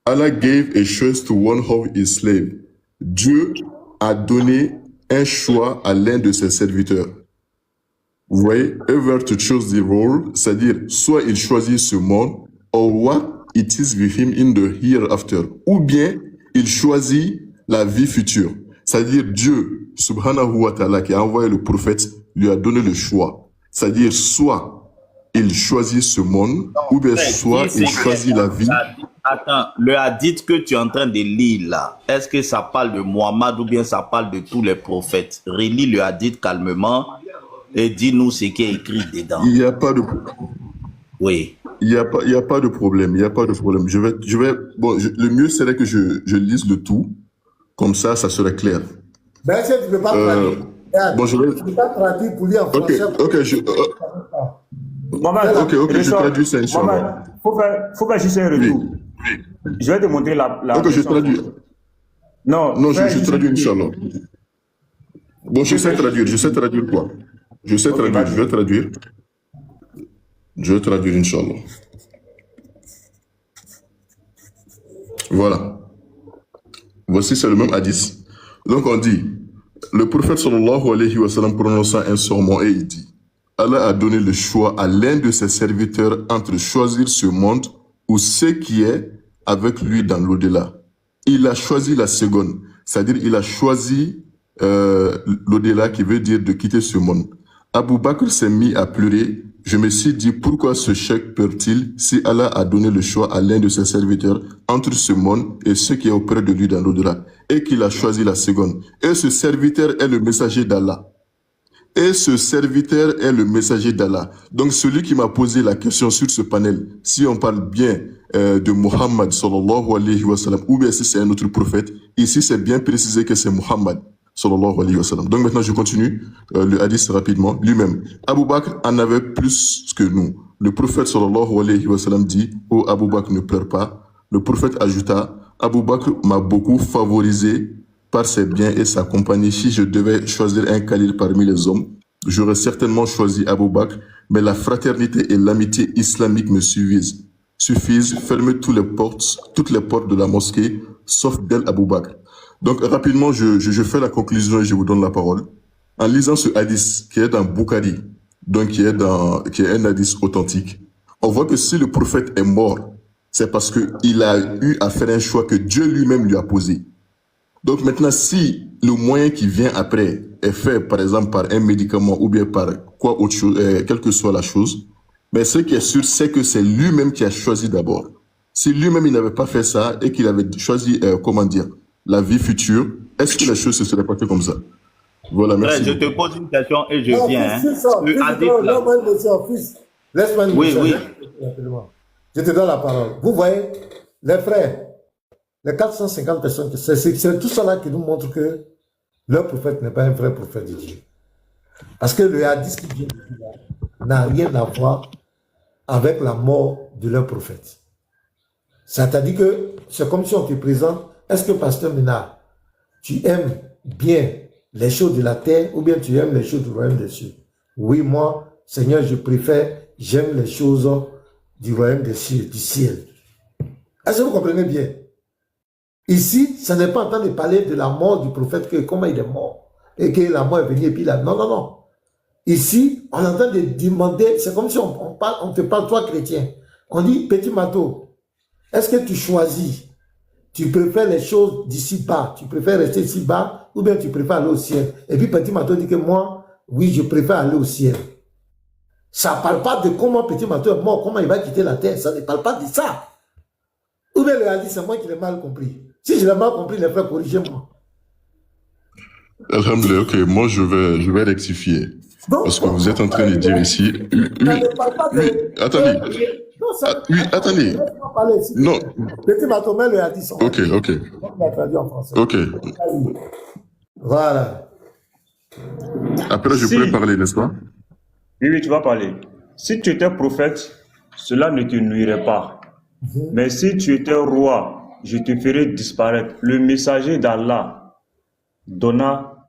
Allah gave a choice to one of his slaves. Dieu a donné un choix à l'un de ses serviteurs. Vous voyez, ever to choose the role, c'est-à-dire soit il choisit ce monde, or what it is with him in the hereafter, ou bien il choisit la vie future. C'est-à-dire Dieu, subhanahu wa ta'ala, qui a envoyé le prophète, lui a donné le choix. C'est-à-dire soit il choisit ce monde, ou bien soit il choisit la vie. Attends, le hadith que tu es en train de lire là, est-ce que ça parle de Mohammed ou bien ça parle de tous les prophètes? Relis le hadith calmement et dis-nous ce qui est écrit dedans. Il n'y a pas de... Oui. Il n'y a pas de problème, il n'y a pas de problème. Le mieux serait que je lise le tout, comme ça serait clair. Ben, si tu ne peux pas traduire. Bon, Tu ne peux pas traduire pour lire en français. Je traduis ça, Inch'Allah. Faut faire juste un retour. Oui. Je vais te montrer la je traduis. Non, je traduis, Inch'Allah. Bon, je sais traduire quoi? Je sais traduire, je vais traduire. Je vais traduire, Inch'Allah. Voilà. Voici, c'est le même hadith. Donc, on dit, le prophète sallallahu alayhi wa sallam prononça un sermon et il dit, Allah a donné le choix à l'un de ses serviteurs entre choisir ce monde ou ce qui est avec lui dans l'au-delà. Il a choisi la seconde, c'est-à-dire il a choisi l'au-delà qui veut dire de quitter ce monde. Abu Bakr s'est mis à pleurer. Je me suis dit, pourquoi ce chèque pleure-t-il si Allah a donné le choix à l'un de ses serviteurs entre ce monde et ce qui est auprès de lui dans l'au-delà, et qu'il a choisi la seconde. Et ce serviteur est le messager d'Allah. Donc celui qui m'a posé la question sur ce panel, si on parle bien de Muhammad sallallahu alayhi wa sallam, ou bien si c'est un autre prophète, ici c'est bien précisé que c'est Muhammad sallallahu alayhi wa sallam. Donc maintenant je continue le hadith rapidement. Lui-même, Abu Bakr en avait plus que nous. Le prophète sallallahu alayhi wa sallam dit, oh Abu Bakr, ne pleure pas. Le prophète ajouta, Abu Bakr m'a beaucoup favorisé par ses biens et sa compagnie. Si je devais choisir un khalil parmi les hommes, j'aurais certainement choisi Abu Bakr, mais la fraternité et l'amitié islamique me suffisent. Fermez toutes les portes de la mosquée, sauf d'El Abu Bakr. Donc rapidement, je fais la conclusion et je vous donne la parole. En lisant ce hadith qui est dans Bukhari, donc qui est un hadith authentique, on voit que si le prophète est mort, c'est parce qu'il a eu à faire un choix que Dieu lui-même lui a posé. Donc maintenant, si le moyen qui vient après est fait, par exemple, par un médicament ou bien par quoi autre chose, quelle que soit la chose, mais ce qui est sûr, c'est que c'est lui-même qui a choisi d'abord. Si lui-même, il n'avait pas fait ça et qu'il avait choisi, la vie future, est-ce que les choses se seraient passées comme ça? Voilà, merci. Je te pose une question et je viens. Laisse-moi une Oui. Je te donne la parole. Vous voyez, les frères, les 450 personnes, c'est tout cela qui nous montre que leur prophète n'est pas un vrai prophète de Dieu. Parce que le hadith qui vient de dire n'a rien à voir avec la mort de leur prophète. C'est-à-dire que c'est comme si on te présente, est-ce que Pasteur Ménard, tu aimes bien les choses de la terre ou bien tu aimes les choses du royaume des cieux? Oui, moi, Seigneur, j'aime les choses du royaume des cieux, du ciel. Est-ce que vous comprenez bien? Ici, ce n'est pas en train de parler de la mort du prophète, que comment il est mort, et que la mort est venue, et puis là, non, non, non. Ici, on est en train de demander, c'est comme si on te parle, toi chrétien. On dit, petit Mato, est-ce que tu choisis, tu préfères les choses d'ici bas, tu préfères rester ici bas, ou bien tu préfères aller au ciel? Et puis petit Mato dit que moi, oui, je préfère aller au ciel. Ça ne parle pas de comment petit Mato est mort, comment il va quitter la terre, ça ne parle pas de ça. Ou bien il a dit, c'est moi qui l'ai mal compris. Si je l'ai mal compris, les frères, corrigez-moi. Alhamdulillah, ok, moi je vais rectifier. Donc, Parce que vous êtes en train de dire ici. Attendez. Attendez. Non. Petit Matomé le a dit. Ok. On a traduit en français. Ok. Voilà. Après, je pourrais parler, n'est-ce pas? Oui, tu vas parler. Si tu étais prophète, cela ne te nuirait pas. Mais si tu étais roi, je te ferai disparaître. Le messager d'Allah donna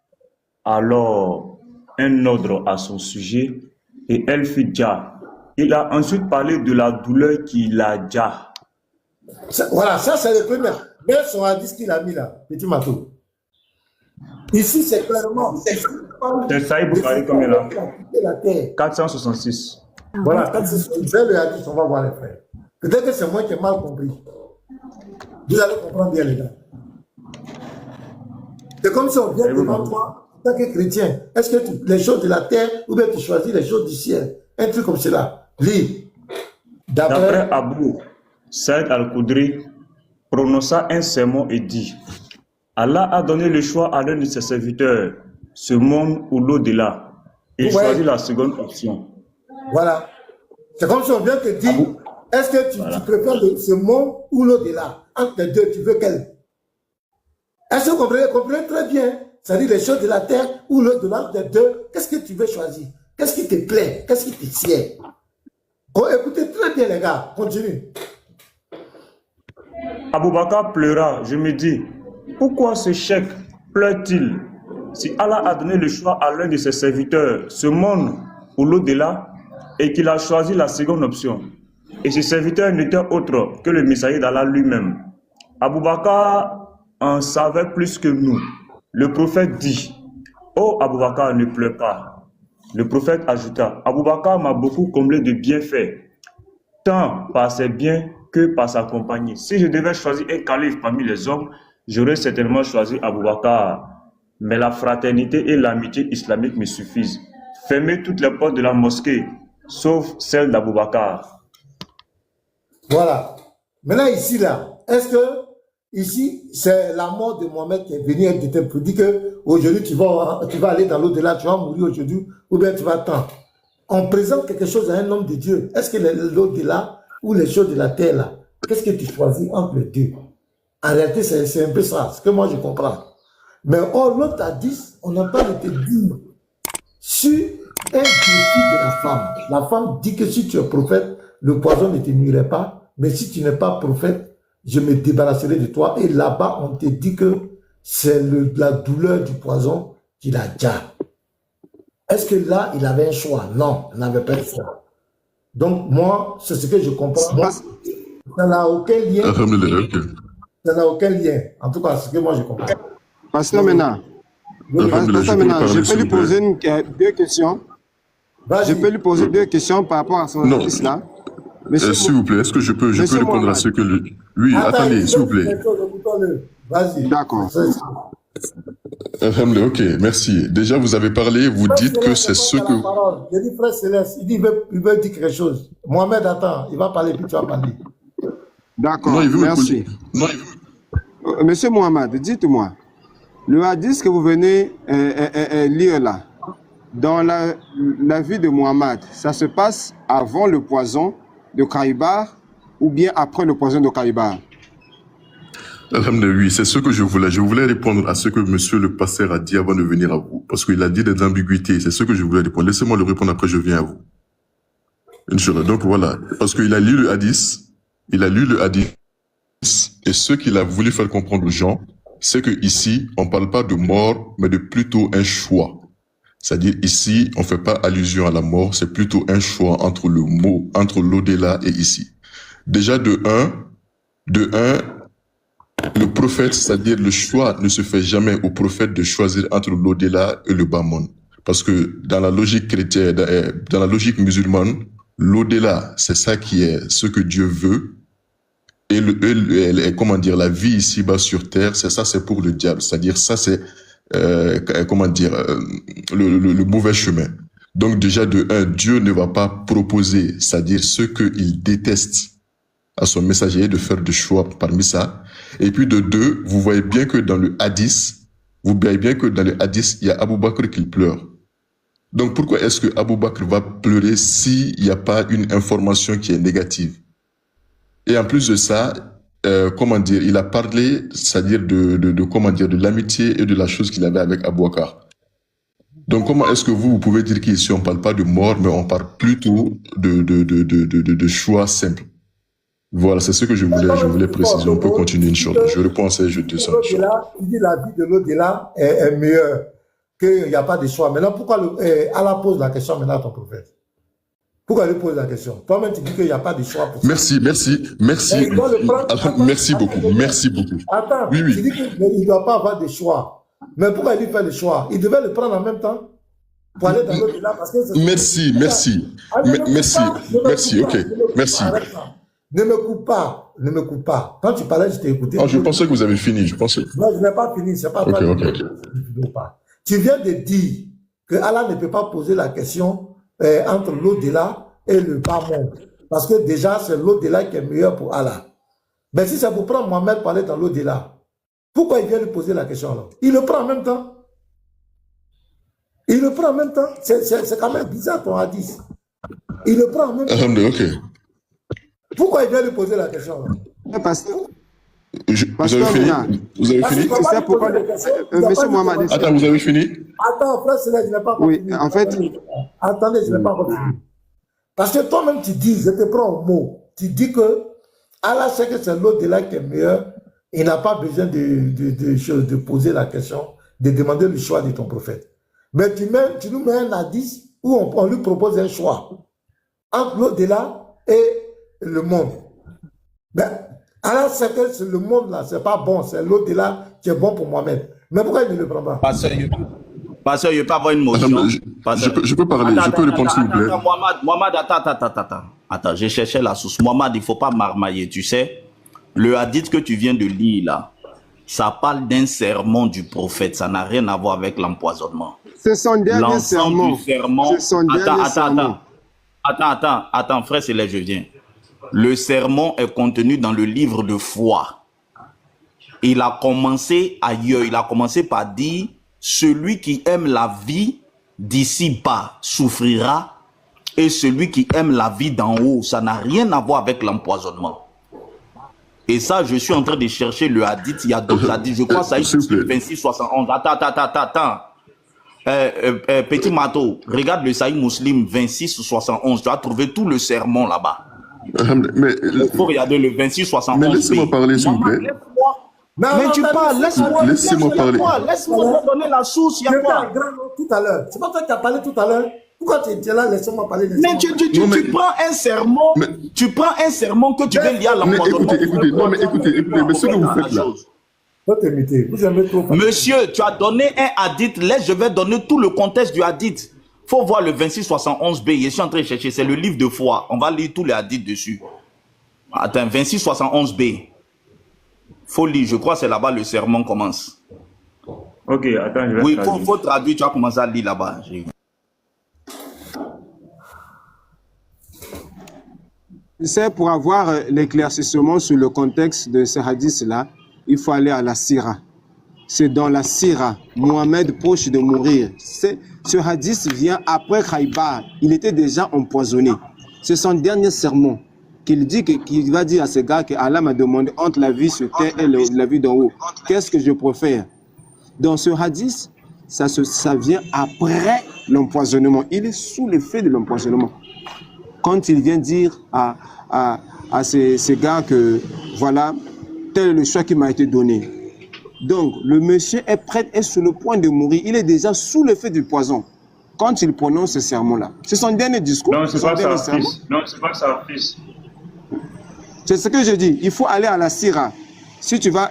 alors un ordre à son sujet et elle fit déjà. Il a ensuite parlé de la douleur qu'il a déjà. Voilà, ça c'est le premier. Mais son hadith qu'il a mis là, petit Matou. Ici c'est clairement. C'est Saïd Boukhari comme il a. 466. Voilà, 466. Je vais le hadith, on va voir les frères. Peut-être que c'est moi qui ai mal compris. Vous allez comprendre bien les gars. C'est comme si on vient devant toi, en tant que chrétien. Est-ce que les choses de la terre ou bien tu choisis les choses du ciel? Un truc comme cela. Lis. D'après Abu Saïd al-Khudri prononça un sermon et dit: Allah a donné le choix à l'un de ses serviteurs, ce monde ou l'au-delà. Il choisit la seconde option. Voilà. C'est comme si on vient te dire, est-ce que tu préfères ce monde ou l'au-delà? Entre les deux, tu veux quel? Est-ce que vous comprenez très bien? C'est-à-dire les choses de la terre ou l'au-delà des deux, qu'est-ce que tu veux choisir? Qu'est-ce qui te plaît? Qu'est-ce qui te sied? Écoutez très bien les gars, continue. Abou Bakr pleura. Je me dis, pourquoi ce cheikh pleure-t-il? Si Allah a donné le choix à l'un de ses serviteurs, ce monde ou l'au-delà, et qu'il a choisi la seconde option, et ce serviteur n'était autre que le messager d'Allah lui-même, Abou Bakr en savait plus que nous. Le prophète dit: oh Abou Bakr, ne pleure pas. Le prophète ajouta: Abou Bakr m'a beaucoup comblé de bienfaits, tant par ses biens que par sa compagnie. Si je devais choisir un calife parmi les hommes, j'aurais certainement choisi Abou Bakr. Mais la fraternité et l'amitié islamique me suffisent. Fermez toutes les portes de la mosquée, sauf celle d'Abou Bakr. Voilà. Maintenant ici, là, est-ce que ici, c'est la mort de Mohamed qui est venu et qui te dit qu'aujourd'hui, tu vas aller dans l'au-delà, tu vas mourir aujourd'hui, ou bien tu vas attendre. On présente quelque chose à un homme de Dieu. Est-ce que l'au-delà ou les choses de la terre, là, qu'est-ce que tu choisis entre les deux? En réalité, c'est un peu ça, ce que moi je comprends. Mais l'autre a dit, on entend te dire, sur un défi de la femme. La femme dit que si tu es prophète, le poison ne te nuirait pas, mais si tu n'es pas prophète, je me débarrasserai de toi. Et là-bas, on te dit que c'est la douleur du poison qu'il a déjà. Est-ce que là, il avait un choix? Non, il n'avait pas de choix. Donc, moi, c'est ce que je comprends. Moi, ça n'a aucun lien. Ça n'a aucun lien. En tout cas, c'est ce que moi, je comprends. Pasteur Mena, je peux lui poser deux questions. Je peux lui poser deux questions par rapport à son fils là. S'il vous plaît, est-ce que je peux répondre à ce que lui... Oui, attendez, s'il vous plaît. Vas-y. D'accord. Ok, merci. Déjà, vous avez parlé, vous dites que c'est ce que... J'ai dit frère Céleste, il veut dire quelque chose. Mohamed, attends, il va parler, puis tu vas parler. D'accord, merci. Monsieur Mohamed, dites-moi, le hadith que vous venez lire là, dans la vie de Mohamed, ça se passe avant le poison de Khaybar ou bien après le poison de Khaybar? Oui, c'est ce que je voulais. Je voulais répondre à ce que monsieur le pasteur a dit avant de venir à vous. Parce qu'il a dit des ambiguïtés. C'est ce que je voulais répondre. Laissez-moi le répondre, après je viens à vous. Inch'Allah. Donc voilà. Parce qu'il a lu le hadith. Il a lu le hadith. Et ce qu'il a voulu faire comprendre aux gens, c'est que ici, on parle pas de mort, mais de plutôt un choix. C'est-à-dire ici, on fait pas allusion à la mort, c'est plutôt un choix entre le mot, entre l'au-delà et ici. Déjà de un, le prophète, c'est-à-dire le choix ne se fait jamais au prophète de choisir entre l'au-delà et le bas monde. Parce que dans la logique chrétienne, dans la logique musulmane, l'au-delà, c'est ça qui est ce que Dieu veut. Et comment dire, la vie ici-bas sur terre, c'est pour le diable. C'est-à-dire ça, c'est le mauvais chemin. Donc déjà de un, Dieu ne va pas proposer, c'est-à-dire ce qu'il déteste à son messager de faire des choix parmi ça. Et puis de deux, vous voyez bien que dans le hadith, il y a Abou Bakr qui pleure. Donc pourquoi est-ce que Abou Bakr va pleurer s'il n'y a pas une information qui est négative? Et en plus de ça, il a parlé, c'est-à-dire de l'amitié et de la chose qu'il avait avec Abou Bakr. Donc comment est-ce que vous pouvez dire qu'ici on parle pas de mort, mais on parle plutôt de choix simples? Voilà, c'est ce que je voulais préciser. On peut continuer, Inch'Allah. Je réponds à ça et je descends. Il dit la vie de l'au-delà est meilleure, qu'il n'y a pas de choix. Maintenant, pourquoi Allah pose la question maintenant à ton prophète? Pourquoi il pose la question? Toi-même, tu dis qu'il n'y a pas de choix pour ça. Merci beaucoup. Attends, oui. Tu dis qu'il ne doit pas avoir de choix. Mais pourquoi il fait le choix? Il devait le prendre en même temps pour aller dans l'au-delà. Merci, ok, merci. Ne me coupe pas. Quand tu parlais, je t'ai écouté. Je pensais que vous avez fini, je pensais. Non, je n'ai pas fini, c'est pas toi. Ok. Tu viens de dire que Allah ne peut pas poser la question entre l'au-delà et le bas monde. Parce que déjà, c'est l'au-delà qui est meilleur pour Allah. Mais si c'est pour prendre Mohamed pour aller dans l'au-delà, pourquoi il vient lui poser la question alors? Il le prend en même temps. C'est quand même bizarre ton hadith. Il le prend en même temps. Ok. Pourquoi il vient lui poser la question? Vous avez fini? C'est pourquoi Monsieur Mohamed. Attends, vous avez fini? Attends, frère, je n'ai pas fini. Oui, en fait. Attendez, je n'ai pas fini. Parce que toi-même, tu dis, je te prends au mot, tu dis que Allah sait que c'est l'au-delà qui est meilleur, il n'a pas besoin de poser la question, de demander le choix de ton prophète. Mais tu nous mets un hadith où on lui propose un choix entre l'au-delà et le monde. Mais alors c'est que le monde là, c'est pas bon, c'est l'au-delà qui est bon pour Mohamed. Mais pourquoi il ne le prend pas? Pasteur, il ne peut pas avoir une motion. Je peux parler, je peux répondre s'il vous plaît. Mohamed, attends, j'ai cherché la source. Mohamed, il ne faut pas marmailler, tu sais. Le hadith que tu viens de lire là, ça parle d'un sermon du prophète, ça n'a rien à voir avec l'empoisonnement. C'est son dernier sermon. Attends, frère Céleste, je viens. Le sermon est contenu dans le livre de foi. Il a commencé ailleurs. Il a commencé par dire, celui qui aime la vie d'ici-bas souffrira, et celui qui aime la vie d'en haut, ça n'a rien à voir avec l'empoisonnement. Et ça, je suis en train de chercher le hadith. Il y a d'autres hadiths. Je crois que ça est 26-71. Attends. Petit Mato, regarde le Sahih Muslim 26-71. Tu as trouvé tout le sermon là-bas. Il faut regarder le 26-71. Mais laissez-moi parler, s'il vous plaît. Mais tu parles, laisse-moi parler. Laisse-moi donner la source. Il y a quoi? Tout à l'heure. C'est pas toi qui as parlé tout à l'heure. Pourquoi tu es là? Laisse-moi parler. Mais tu prends un sermon. Tu prends un sermon que tu veux lier à l'empoisonnement. Écoutez, mais ce que vous faites là. Monsieur, tu as donné un hadith. Laisse, je vais donner tout le contexte du hadith. Faut voir le 26-71b. Je suis en train de chercher. C'est le livre de foi. On va lire tous les hadiths dessus. Attends, 26-71b. Faut lire. Je crois que c'est là-bas le sermon commence. Ok, attends, je vais oui, traduire. faut traduire. Tu vas commencer à lire là-bas. C'est pour avoir l'éclaircissement sur le contexte de ce hadith-là, il faut aller à la Sira. C'est dans la Sira, Mohamed proche de mourir. Ce hadith vient après Khaybar. Il était déjà empoisonné. C'est son dernier sermon qu'il dit qu'il va dire à ce gars que Allah m'a demandé entre la vie sur terre et la vie d'en haut. Qu'est-ce que je préfère? Dans ce hadith, ça vient après l'empoisonnement. Il est sous l'effet de l'empoisonnement. Quand il vient dire à ces gars que voilà, tel est le choix qui m'a été donné. Donc, le monsieur est prêt, est sur le point de mourir. Il est déjà sous l'effet du poison quand il prononce ce sermon-là. C'est son dernier discours. Non, c'est son pas dernier ça, sermon. fils. Non, c'est pas ça, fils. C'est ce que je dis. Il faut aller à la Sira. Si tu vas,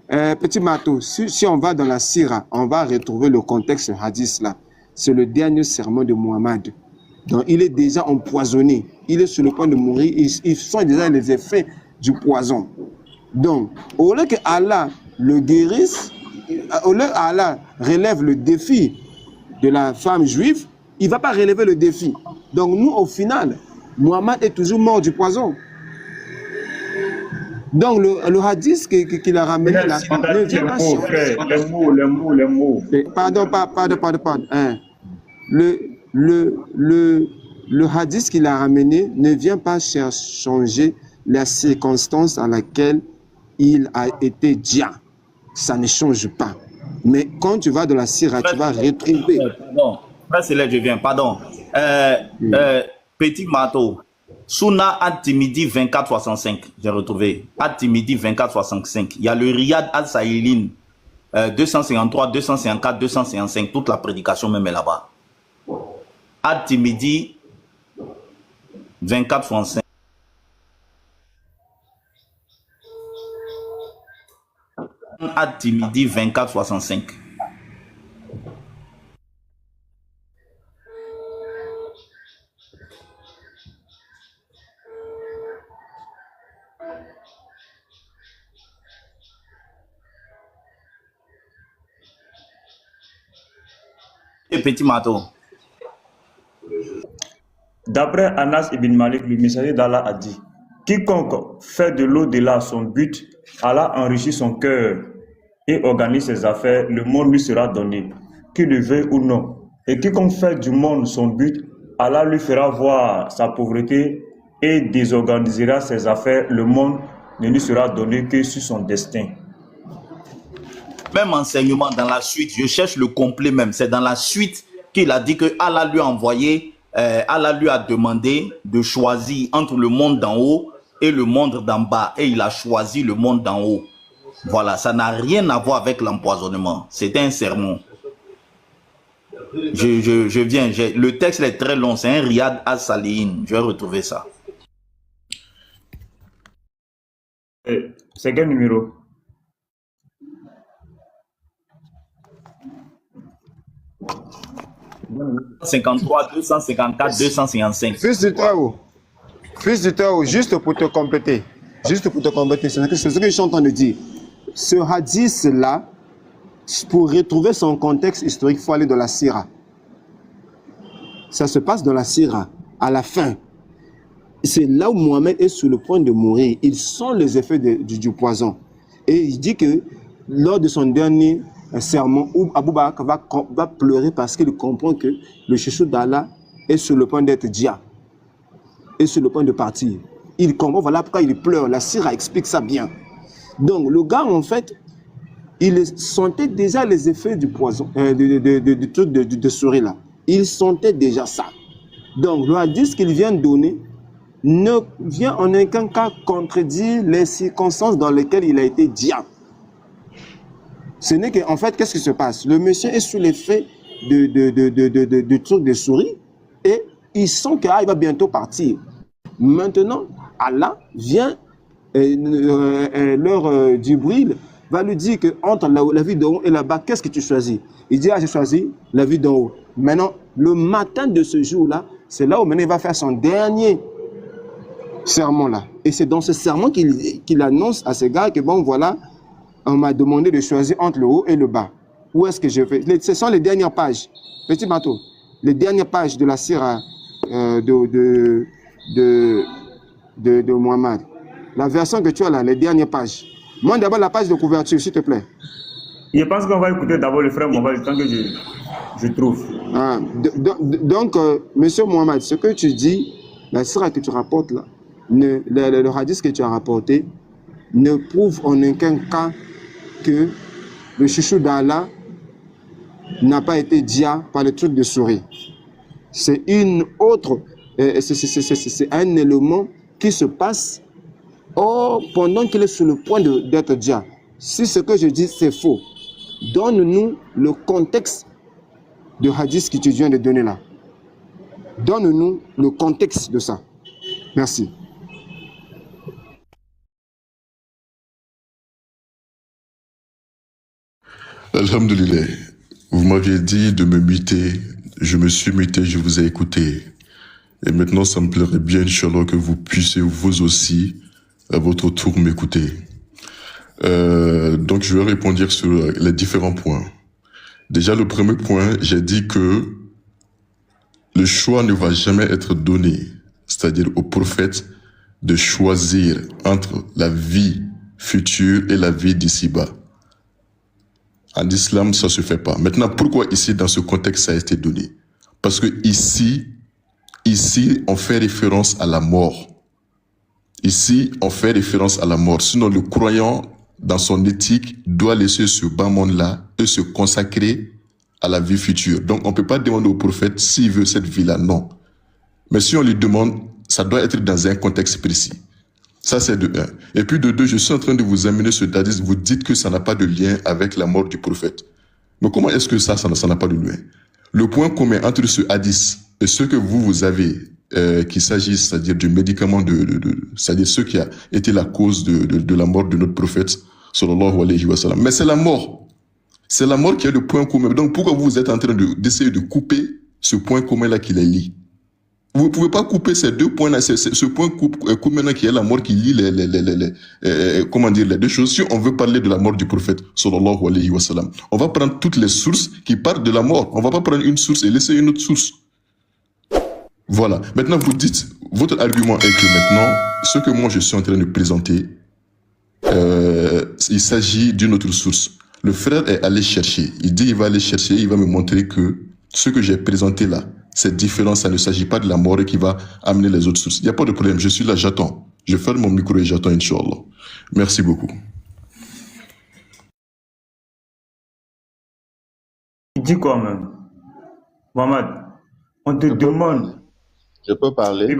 petit Mato, si on va dans la Sira, on va retrouver le contexte hadith là. C'est le dernier sermon de Muhammad. Donc, il est déjà empoisonné. Il est sur le point de mourir. Ils sont déjà les effets du poison. Donc, au lieu que Allah le guérisse, au lieu que Allah relève le défi de la femme juive, il ne va pas relever le défi. Donc, nous, au final, Muhammad est toujours mort du poison. Donc, le hadith qu'il a ramené là, ne vient pas changer. Les mots. Pardon. Hein. Le hadith qu'il a ramené ne vient pas changer la circonstance à laquelle il a été djia. Ça ne change pas. Mais quand tu vas de la Sira, tu vas retrouver. Pardon. C'est là que je viens. Pardon. Petit Mato. Souna At-Timidi 2465. J'ai retrouvé. At-Timidi 2465. Il y a le Riyad Al-Sahilin 253, 254, 255. Toute la prédication même est là-bas. At-Timidi 2465. At-Timidi 2465. Et petit Mato. D'après Anas ibn Malik, le messager d'Allah a dit: quiconque fait de l'au-delà son but, Allah enrichit son cœur et organise ses affaires, le monde lui sera donné, qu'il le veuille ou non. Et quiconque fait du monde son but, Allah lui fera voir sa pauvreté et désorganisera ses affaires, le monde ne lui sera donné que sur son destin. Même enseignement dans la suite, je cherche le complet même, c'est dans la suite qu'il a dit que Allah lui a envoyé, Allah lui a demandé de choisir entre le monde d'en haut et le monde d'en bas, et il a choisi le monde d'en haut. Voilà, ça n'a rien à voir avec l'empoisonnement, c'était un sermon. Je viens, le texte est très long, c'est un Riyad Al-Salihin, je vais retrouver ça. C'est quel numéro? « 53, 254, 255. Fils du Tao, juste pour te compléter, c'est ce que je suis en train de dire. Ce hadith-là, pour retrouver son contexte historique, il faut aller dans la Sira. Ça se passe dans la Sira, à la fin. C'est là où Mohamed est sur le point de mourir. Ils sont les effets du poison. Et il dit que lors de son dernier sermon, où Abou Bakr va pleurer parce qu'il comprend que le chouchou d'Allah est sur le point d'être djia, est sur le point de partir. Il comprend, voilà pourquoi il pleure. La Sira explique ça bien. Donc le gars, en fait, il sentait déjà les effets du poison, du truc de souris là. Il sentait déjà ça. Donc le hadith qu'il vient donner ne vient en aucun cas contredire les circonstances dans lesquelles il a été djia. Ce n'est qu'en fait, qu'est-ce qui se passe? Le monsieur est sous l'effet de trucs de souris et il sent qu'il va bientôt partir. Maintenant, Allah vient, l'heure d'Ibril va lui dire que entre la vie d'en haut et là-bas, qu'est-ce que tu choisis? Il dit, j'ai choisi la vie d'en haut. Maintenant, le matin de ce jour-là, c'est là où maintenant il va faire son dernier sermon là. Et c'est dans ce sermon qu'il annonce à ces gars que bon, voilà, on m'a demandé de choisir entre le haut et le bas. Où est-ce que je vais? Ce sont les dernières pages. Petit bateau. Les dernières pages de la Sira de Muhammad. La version que tu as là, les dernières pages. Moi d'abord la page de couverture, s'il te plaît. Je pense qu'on va écouter d'abord le frère Mohamed, le temps que je trouve. Ah, donc, monsieur Mohamed, ce que tu dis, la Sira que tu rapportes là, le hadith que tu as rapporté, ne prouve en aucun cas que le chouchou d'Allah n'a pas été djia par le truc de souris. C'est une autre, c'est un élément qui se passe pendant qu'il est sur le point d'être djia. Si ce que je dis c'est faux, donne-nous le contexte du hadith que tu viens de donner là. Donne-nous le contexte de ça. Merci. Alhamdulillah. Vous m'aviez dit de me muter. Je me suis muté, je vous ai écouté. Et maintenant, ça me plairait bien, Inch'Allah, que vous puissiez vous aussi, à votre tour, m'écouter. Donc, je vais répondre sur les différents points. Déjà, le premier point, j'ai dit que le choix ne va jamais être donné, c'est-à-dire au prophète de choisir entre la vie future et la vie d'ici-bas. En islam, ça se fait pas. Maintenant, pourquoi ici, dans ce contexte, ça a été donné? Parce que ici, on fait référence à la mort. Ici, on fait référence à la mort. Sinon, le croyant, dans son éthique, doit laisser ce bas monde-là et se consacrer à la vie future. Donc, on ne peut pas demander au prophète s'il veut cette vie-là, non. Mais si on lui demande, ça doit être dans un contexte précis. Ça, c'est de 1. Et puis de 2, je suis en train de vous amener ce hadith, vous dites que ça n'a pas de lien avec la mort du prophète. Mais comment est-ce que ça n'a pas de lien? Le point commun entre ce hadith et ce que vous avez, qu'il s'agisse, c'est-à-dire du médicament, c'est-à-dire ce qui a été la cause de la mort de notre prophète, sallallahu alayhi wa sallam. Mais c'est la mort. C'est la mort qui est le point commun. Donc pourquoi vous êtes en train d'essayer de couper ce point commun-là qui les lie? Vous ne pouvez pas couper ces deux points-là, ce point commun qui est la mort qui lie les deux choses. Si on veut parler de la mort du prophète, sallallahu alayhi wa sallam, on va prendre toutes les sources qui parlent de la mort. On ne va pas prendre une source et laisser une autre source. Voilà. Maintenant, vous dites, votre argument est que maintenant, ce que moi je suis en train de présenter, il s'agit d'une autre source. Le frère est allé chercher. Il dit, il va aller chercher, il va me montrer que ce que j'ai présenté là, c'est différent, ça ne s'agit pas de la mort qui va amener les autres sources. Il n'y a pas de problème, je suis là, j'attends. Je ferme mon micro et j'attends, Inch'Allah. Merci beaucoup. Il dit quoi même? Mohamed, on te demande. Je peux parler?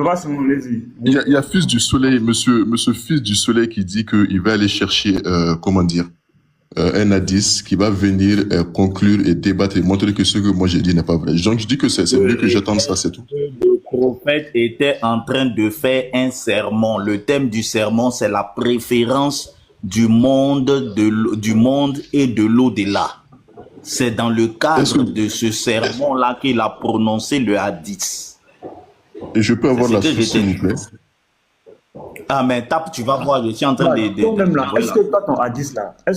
Il y a Fils du Soleil, monsieur Fils du Soleil qui dit qu'il va aller chercher, un hadith qui va venir conclure et débattre et montrer que ce que moi j'ai dit n'est pas vrai. Donc je dis que c'est mieux que j'attende ça, c'est tout. Le prophète était en train de faire un sermon. Le thème du sermon, c'est la préférence du monde et de l'au-delà. C'est dans le cadre de ce sermon-là qu'il a prononcé le hadith. Et je peux avoir la source, s'il vous plaît? Ah, mais tape, tu vas voir, je suis en train de... Est-ce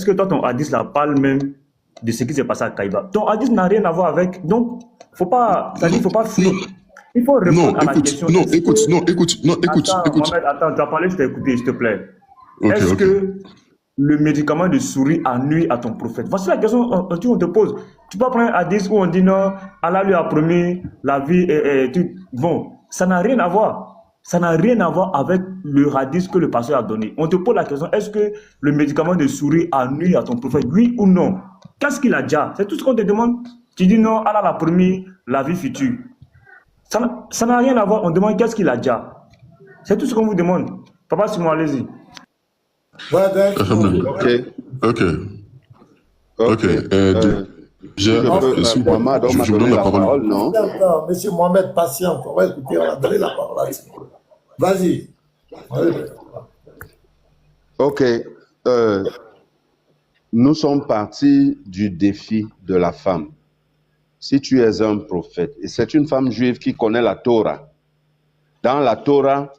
que toi, ton hadith là parle même de ce qui s'est passé à Kaïba? Ton hadith n'a rien à voir avec... Donc, faut pas flou. Il faut répondre à la question. Écoute. Mohamed, attends, tu as parlé, je t'ai écouté, s'il te plaît. Est-ce que le médicament de souris a nuit à ton prophète? Voici la question qu'on te pose. Tu peux prendre un hadith où on dit non, Allah lui a promis la vie et tout. Bon, ça n'a rien à voir. Ça n'a rien à voir avec le hadith que le pasteur a donné. On te pose la question, est-ce que le médicament de souris a nuit à ton prophète? Oui ou non? Qu'est-ce qu'il a déjà? C'est tout ce qu'on te demande. Tu dis non, Allah a promis la vie future. Ça n'a rien à voir. On demande qu'est-ce qu'il a déjà. C'est tout ce qu'on vous demande. Papa Simon, allez-y. Ok. Je vous donne la parole. Non, monsieur Mohamed, patiente. On va écouter, on va donner la parole à Simon. Vas-y. Ok. Nous sommes partis du défi de la femme. Si tu es un prophète, et c'est une femme juive qui connaît la Torah. Dans la Torah,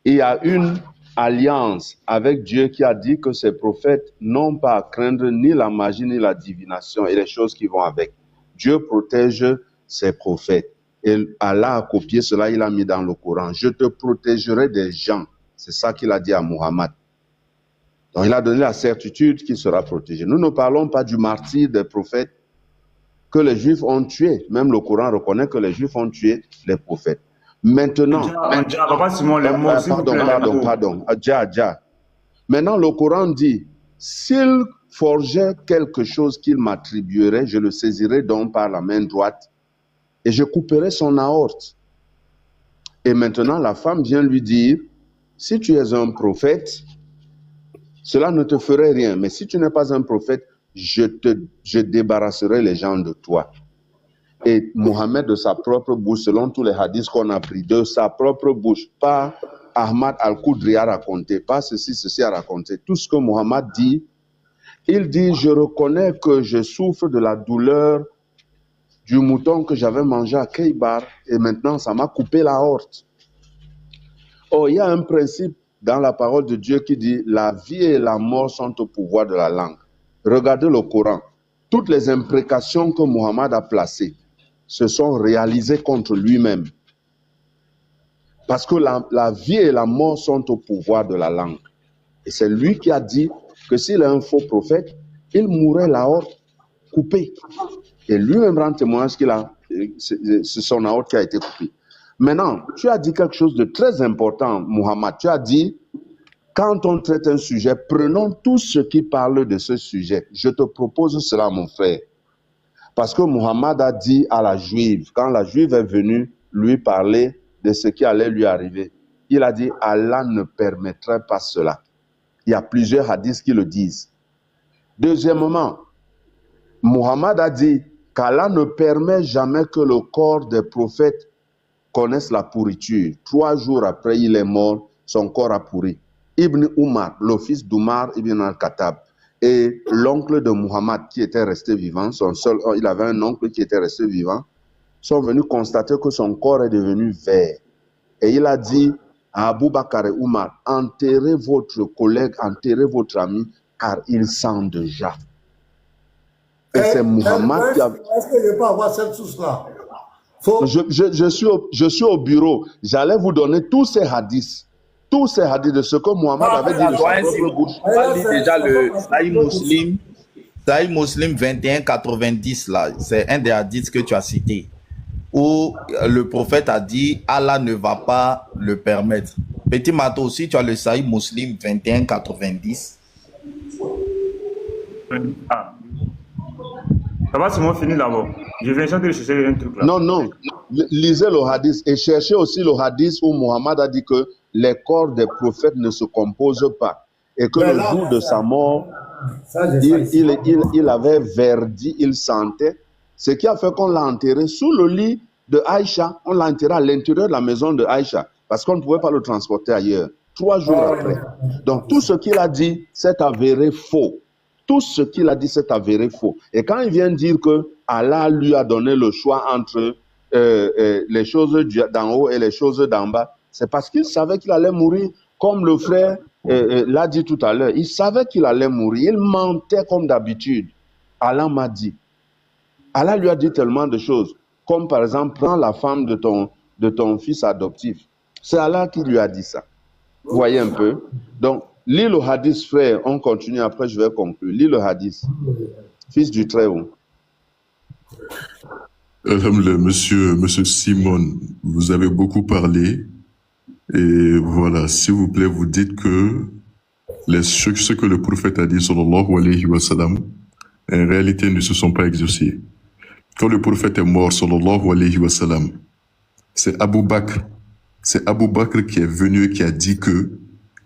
il y a une alliance avec Dieu qui a dit que ces prophètes n'ont pas à craindre ni la magie ni la divination et les choses qui vont avec. Dieu protège ses prophètes. Et Allah a copié cela, il a mis dans le Coran. Je te protégerai des gens. C'est ça qu'il a dit à Muhammad. Donc il a donné la certitude qu'il sera protégé. Nous ne parlons pas du martyr des prophètes que les Juifs ont tué. Même le Coran reconnaît que les Juifs ont tué les prophètes. Maintenant, Maintenant, le Coran dit, s'il forgeait quelque chose qu'il m'attribuerait, je le saisirai donc par la main droite et je couperai son aorte. Et maintenant, la femme vient lui dire, si tu es un prophète, cela ne te ferait rien. Mais si tu n'es pas un prophète, je débarrasserai les gens de toi. Et Mohammed, de sa propre bouche, selon tous les hadiths qu'on a pris, de sa propre bouche, pas Ahmad al-Qudri a raconté, pas ceci a raconté. Tout ce que Mohammed dit, il dit, je reconnais que je souffre de la douleur du mouton que j'avais mangé à Keybar et maintenant ça m'a coupé la horte. Oh, il y a un principe dans la parole de Dieu qui dit, la vie et la mort sont au pouvoir de la langue. Regardez le Coran. Toutes les imprécations que Mohammed a placées se sont réalisées contre lui-même. Parce que la vie et la mort sont au pouvoir de la langue. Et c'est lui qui a dit que s'il est un faux prophète, il mourrait la horte coupée. Et lui-même rend témoignage qu'il a, c'est son aorte qui a été coupée. Maintenant, tu as dit quelque chose de très important, Mohammed. Tu as dit, quand on traite un sujet, prenons tous ceux qui parlent de ce sujet. Je te propose cela, mon frère. Parce que Mohammed a dit à la juive, quand la juive est venue lui parler de ce qui allait lui arriver, il a dit, Allah ne permettrait pas cela. Il y a plusieurs hadiths qui le disent. Deuxièmement, Mohammed a dit qu'Allah ne permet jamais que le corps des prophètes connaisse la pourriture. 3 jours après, il est mort, son corps a pourri. Ibn Umar, le fils d'Umar ibn al-Khattab, et l'oncle de Muhammad qui était resté vivant, il avait un oncle qui était resté vivant, sont venus constater que son corps est devenu vert. Et il a dit à Abu Bakr et Umar, enterrez votre collègue, enterrez votre ami, car il sent déjà. Et c'est Muhammad qui a... Est-ce que je peux avoir cette source-là? Je suis au bureau. J'allais vous donner tous ces hadiths. Tous ces hadiths de ce que Muhammad avait dit de sa propre bouche. On va lire déjà le Sahih Muslim 2190 là. C'est un des hadiths que tu as cité. Où le prophète a dit Allah ne va pas le permettre. Petit Mato aussi, tu as le Sahih Muslim 2190. Ah. Ça va sûrement finir d'abord. Je viens juste de chercher un truc là. Non. Lisez le hadith et cherchez aussi le hadith où Mohammed a dit que les corps des prophètes ne se composent pas. Et que le jour de sa mort, il avait verdi, il sentait. Ce qui a fait qu'on l'a enterré sous le lit de Aïcha. On l'a enterré à l'intérieur de la maison de Aïcha. Parce qu'on ne pouvait pas le transporter ailleurs. 3 jours après. Donc tout ce qu'il a dit s'est avéré faux. Tout ce qu'il a dit s'est avéré faux. Et quand il vient dire que Allah lui a donné le choix entre les choses d'en haut et les choses d'en bas, c'est parce qu'il savait qu'il allait mourir, comme le frère l'a dit tout à l'heure. Il savait qu'il allait mourir. Il mentait comme d'habitude. Allah m'a dit. Allah lui a dit tellement de choses. Comme par exemple, prends la femme de ton fils adoptif. C'est Allah qui lui a dit ça. Vous voyez un peu? Donc, lis le hadith, frère. On continue, après je vais conclure. Lis le hadith. Fils du Très-Haut. Monsieur Simon, vous avez beaucoup parlé. Et voilà, s'il vous plaît, vous dites que ce que le prophète a dit, sallallahu alayhi wa sallam, en réalité ne se sont pas exaucés. Quand le prophète est mort, sallallahu alayhi wa sallam, c'est Abu Bakr qui est venu et qui a dit que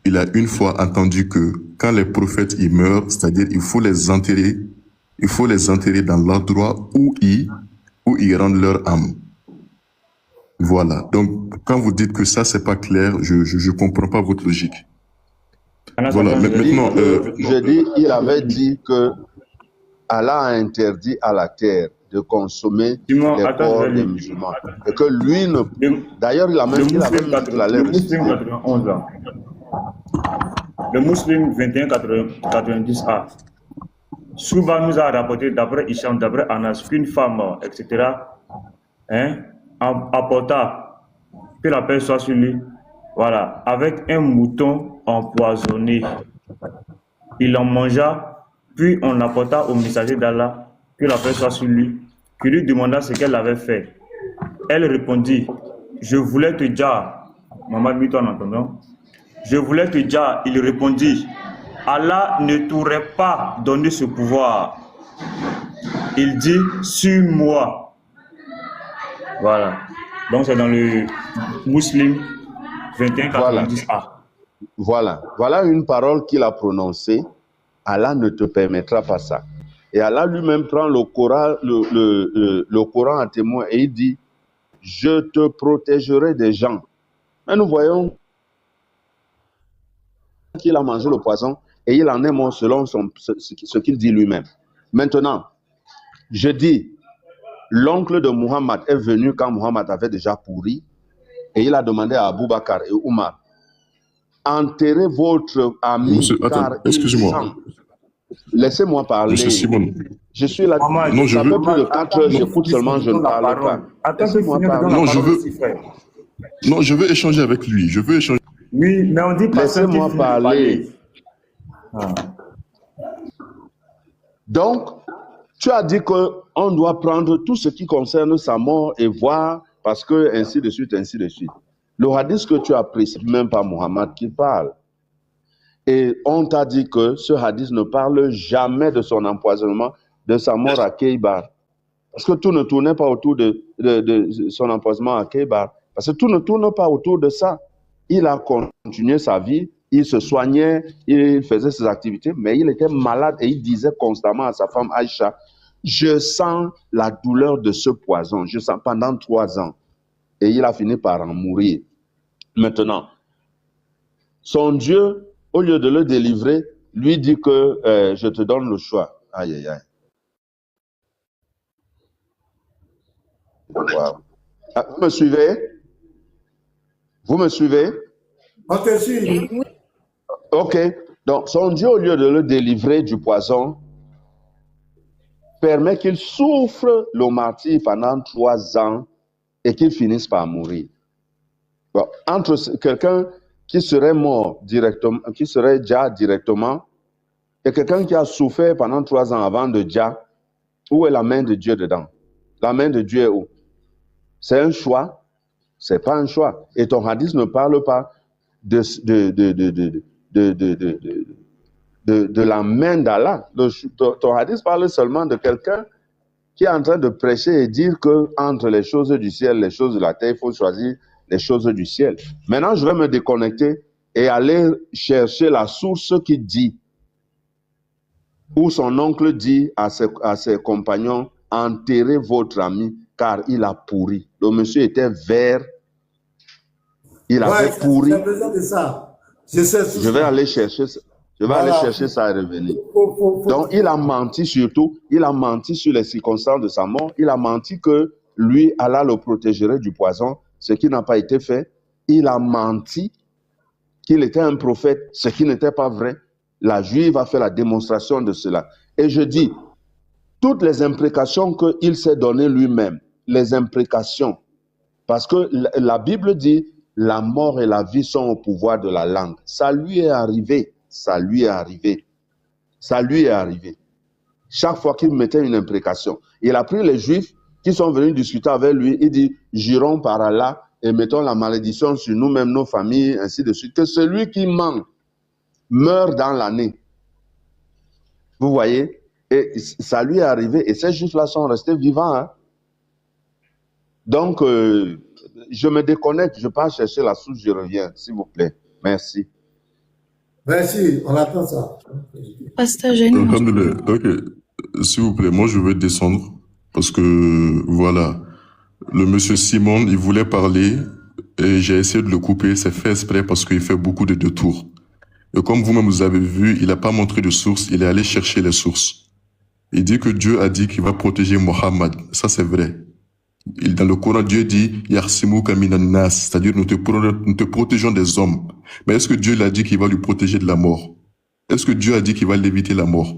il a une fois entendu que quand les prophètes y meurent, c'est-à-dire il faut les enterrer dans l'endroit où ils rendent leur âme. Voilà. Donc, quand vous dites que ça, c'est pas clair, je comprends pas votre logique. Voilà. Maintenant, je dis, il avait dit que Allah a interdit à la terre de consommer les corps des musulmans. Et que lui ne... D'ailleurs, il a même dit qu'il allait rester. Le Muslim 2190A. Souba nous a rapporté, d'après Hicham, d'après Anas, qu'une femme, etc., apporta que la paix soit sur lui, voilà, avec un mouton empoisonné. Il en mangea, puis on apporta au messager d'Allah, que la paix soit sur lui, qui lui demanda ce qu'elle avait fait. Elle répondit, je voulais te dire, maman, lui-toi en entendant, je voulais te dire, il répondit, Allah ne t'aurait pas donné ce pouvoir. Il dit, suis-moi. Voilà. Donc c'est dans le Muslim 2190A. Voilà. Voilà une parole qu'il a prononcée. Allah ne te permettra pas ça. Et Allah lui-même prend le Coran à témoin et il dit, je te protégerai des gens. Mais nous voyons qu'il a mangé le poison et il en est mort selon ce qu'il dit lui-même. Maintenant, je dis, l'oncle de Muhammad est venu quand Muhammad avait déjà pourri et il a demandé à Abu Bakr et Omar, enterrez votre ami. Monsieur, attends, excusez-moi. Laissez-moi parler. Monsieur Simon. Je suis là. Non, je ça veux. fait plus de 4 heures, j'écoute seulement, je ne parle pas. Laissez-moi parler. Non, je veux échanger avec lui. Je veux échanger. Oui, mais on dit pas ça. Laissez-moi parler. Donc, tu as dit qu'on doit prendre tout ce qui concerne sa mort et voir, parce que ainsi de suite, ainsi de suite. Le hadith que tu as pris, c'est même pas Muhammad qui parle. Et on t'a dit que ce hadith ne parle jamais de son empoisonnement, de sa mort à Keibar. Parce que tout ne tournait pas autour de son empoisonnement à Keibar. Parce que tout ne tourne pas autour de ça. Il a continué sa vie, il se soignait, il faisait ses activités, mais il était malade et il disait constamment à sa femme Aïcha, je sens la douleur de ce poison, je sens pendant 3 ans. Et il a fini par en mourir. Maintenant, son Dieu, au lieu de le délivrer, lui dit que je te donne le choix. Aïe, aïe, aïe. Wow. Ah, vous me suivez? Vous me suivez? On te suit. Ok. Donc, son Dieu, au lieu de le délivrer du poison, permet qu'il souffre le martyre pendant 3 ans et qu'il finisse par mourir. Bon, entre quelqu'un qui serait mort directement, qui serait déjà directement, et quelqu'un qui a souffert pendant 3 ans avant de déjà, où est la main de Dieu dedans? La main de Dieu est où? C'est un choix? C'est pas un choix. Et ton hadith ne parle pas de la main d'Allah. Ton hadith parle seulement de quelqu'un qui est en train de prêcher et dire que entre les choses du ciel, les choses de la terre, il faut choisir les choses du ciel. Maintenant, je vais me déconnecter et aller chercher la source qui dit, où son oncle dit à ses compagnons, enterrez votre ami car il a pourri. Le monsieur était vert, il avait pourri. De ça. Je vais aller chercher ça. Je vais aller chercher ça et revenir. Donc, il a menti surtout. Il a menti sur les circonstances de sa mort. Il a menti que lui, Allah le protégerait du poison, ce qui n'a pas été fait. Il a menti qu'il était un prophète, ce qui n'était pas vrai. La Juive a fait la démonstration de cela. Et je dis, toutes les imprécations qu'il s'est données lui-même, les imprécations, parce que la Bible dit, la mort et la vie sont au pouvoir de la langue. Ça lui est arrivé. Ça lui est arrivé. Ça lui est arrivé. Chaque fois qu'il mettait une imprécation, il a pris les Juifs qui sont venus discuter avec lui. Il dit, jurons par Allah et mettons la malédiction sur nous-mêmes, nos familles, ainsi de suite. Que celui qui ment meurt dans l'année. Vous voyez? Et ça lui est arrivé. Et ces Juifs-là sont restés vivants. Hein? Donc, je me déconnecte. Je pars chercher la source. Je reviens, s'il vous plaît. Merci. Merci, on attend ça. Pasteur Génie. Ok, s'il vous plaît, moi je vais descendre parce que voilà, le monsieur Simon, il voulait parler et j'ai essayé de le couper, c'est fait exprès parce qu'il fait beaucoup de détours. Et comme vous-même vous avez vu, il n'a pas montré de source, il est allé chercher les sources. Il dit que Dieu a dit qu'il va protéger Mohammed, ça c'est vrai. Dans le Coran, Dieu dit Yarsimuka minan nas, c'est-à-dire nous te protégeons des hommes. Mais est-ce que Dieu l'a dit qu'il va lui protéger de la mort? Est-ce que Dieu a dit qu'il va l'éviter la mort?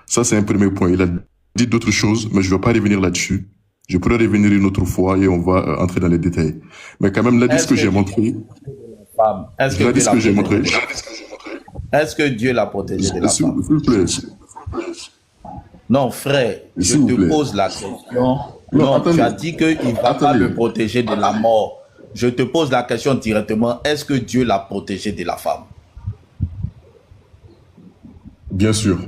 Ça, c'est un premier point. Il a dit d'autres choses, mais je ne vais pas revenir là-dessus. Je pourrais revenir une autre fois et on va entrer dans les détails. Mais quand même, l'indice que j'ai montré. L'indice que j'ai montré. Est-ce que Dieu l'a protégé de la femme? S'il vous plaît. Non, frère, je te pose la question. Non, tu as dit qu'il ne va pas le protéger de la mort. Je te pose la question directement. Est-ce que Dieu l'a protégé de la femme? Bien sûr.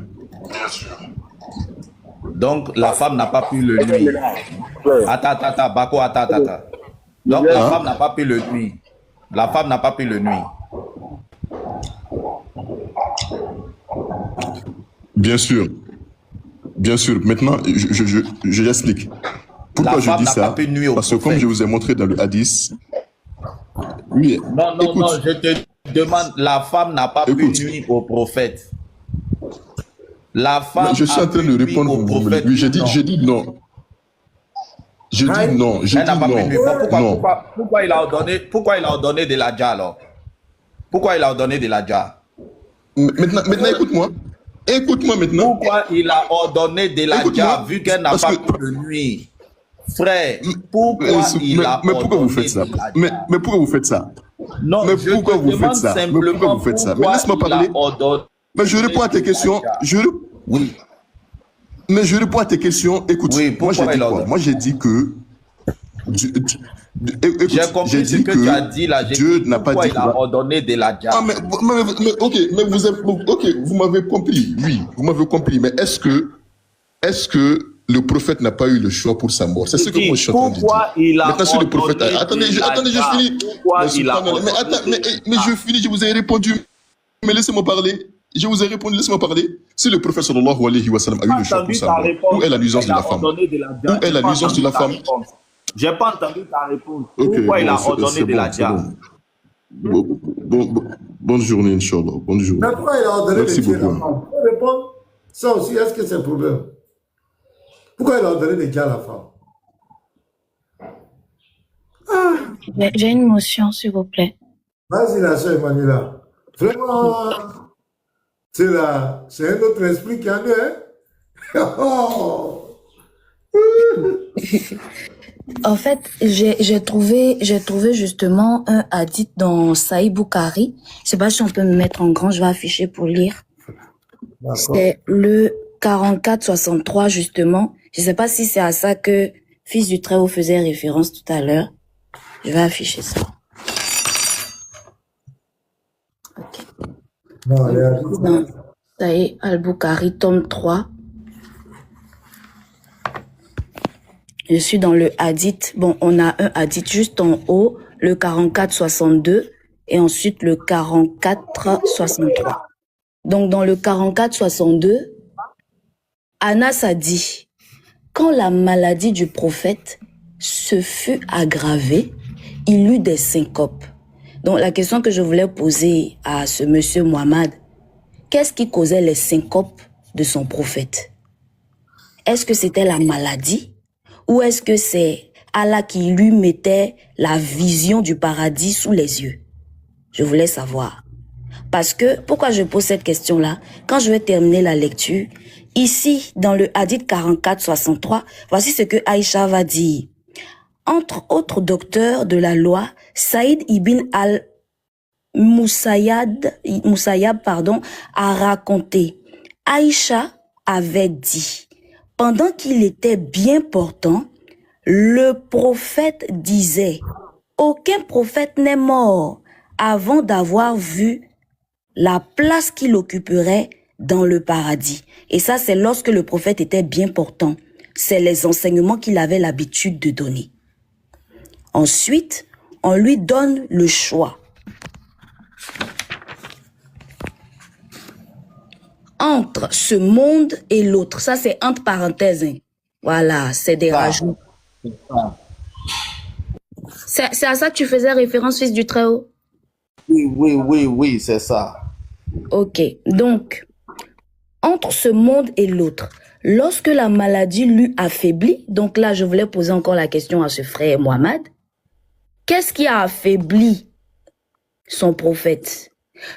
Donc, la femme n'a pas pu le nuire. Attends, Bako, attends. Donc, la femme n'a pas pu le nuire. La femme n'a pas pu le nuire. Bien sûr. Bien sûr. Maintenant, je l'explique. Pourquoi La je femme dis n'a ça? pas pu nuire au Parce que comme prophète. je vous ai montré dans le hadith, oui, Non, non, écoute, non, je te demande, la femme n'a pas pu écoute. nuire au prophète. La Mais femme je suis a en train pu de nuire répondre, au prophète oui, ou j'ai dit non. Je dis Aïe. non, je Elle n'a dis pas pu non. nuire. Bon, Non. pourquoi il a ordonné de la dja alors? Pourquoi il a ordonné de la dja? Maintenant, écoute-moi. Écoute-moi maintenant. Pourquoi il a ordonné de la dja Écoute-moi. vu qu'elle n'a Parce pas que pu le nuire? Frère, pourquoi il a mais pourquoi vous faites ordonné ça? de la Mais dja? pourquoi vous faites ça? Non, Mais je pourquoi te vous faites demande ça? Mais pourquoi simplement vous faites ça? Mais pourquoi laisse-moi il a parler. ordonné Mais je réponds à tes de la questions. dja. Oui. Mais je réponds à tes questions. Écoute, Oui, moi j'ai pourquoi dit il a quoi? ordonné? Moi j'ai dit que écoute, J'ai compris ce dit que tu as dit là. J'ai Dieu dit n'a pas pourquoi dit il qu'il a va. ordonné de la dja. Ah ok, mais vous m'avez compris. Oui, vous m'avez compris. Mais est-ce que le prophète n'a pas eu le choix pour sa mort? C'est ce que moi je suis en train de dire. Pourquoi il a Maintenant, si le prophète, ordonné attendez, de la je dja? finis. Pourquoi Mais il a subhanallah, mais attends, ordonné mais je finis, je vous ai répondu. Mais laissez-moi parler. Je vous ai répondu, laissez-moi parler. Si le prophète sallallahu alayhi wa sallam a eu le choix pour sa mort, où est la nuisance de la femme? Où est la nuisance de la femme? J'ai pas entendu ta réponse. Ok, Pourquoi il a bon, ordonné c'est de la bon, c'est dja? bon. Bonne journée, Inch'Allah. Bonne journée. Mais pourquoi il a ordonné Merci de tuer la beaucoup. femme? Faut répondre. Ça aussi, est-ce que c'est un problème? Pourquoi il a ordonné de tuer la femme? J'ai une motion, s'il vous plaît. Vas-y, la soeur Emmanuela. Vraiment, c'est un autre esprit qui en est. Hein? Oh. En fait, j'ai trouvé justement un hadith dans Sahih Bukhari. Je sais pas si on peut me mettre en grand, je vais afficher pour lire. C'est le 44-63 justement. Je sais pas si c'est à ça que Fils du Très-Haut faisait référence tout à l'heure. Je vais afficher ça. Dans Sahih al-Bukhari, tome 3. Je suis dans le hadith. Bon, on a un hadith juste en haut, le 44-62, et ensuite le 44-63. Donc, dans le 44-62, Anas a dit, quand la maladie du prophète se fut aggravée, il eut des syncopes. Donc, la question que je voulais poser à ce monsieur Muhammad, qu'est-ce qui causait les syncopes de son prophète? Est-ce que c'était la maladie? Ou est-ce que c'est Allah qui lui mettait la vision du paradis sous les yeux? Je voulais savoir. Parce que, pourquoi je pose cette question-là? Quand je vais terminer la lecture, ici, dans le hadith 44-63, voici ce que Aïcha va dire. Entre autres docteurs de la loi, Saïd ibn al-Musayyab, a raconté. Aïcha avait dit, pendant qu'il était bien portant, le prophète disait, aucun prophète n'est mort avant d'avoir vu la place qu'il occuperait dans le paradis. Et ça, c'est lorsque le prophète était bien portant. C'est les enseignements qu'il avait l'habitude de donner. Ensuite, on lui donne le choix. Entre ce monde et l'autre. Ça, c'est entre parenthèses. Hein. Voilà, c'est des rajouts. C'est à ça que tu faisais référence, Fils du Très-Haut? Oui, c'est ça. Ok, donc, entre ce monde et l'autre, lorsque la maladie l'eut affaibli, donc là, je voulais poser encore la question à ce frère Muhammad, qu'est-ce qui a affaibli son prophète?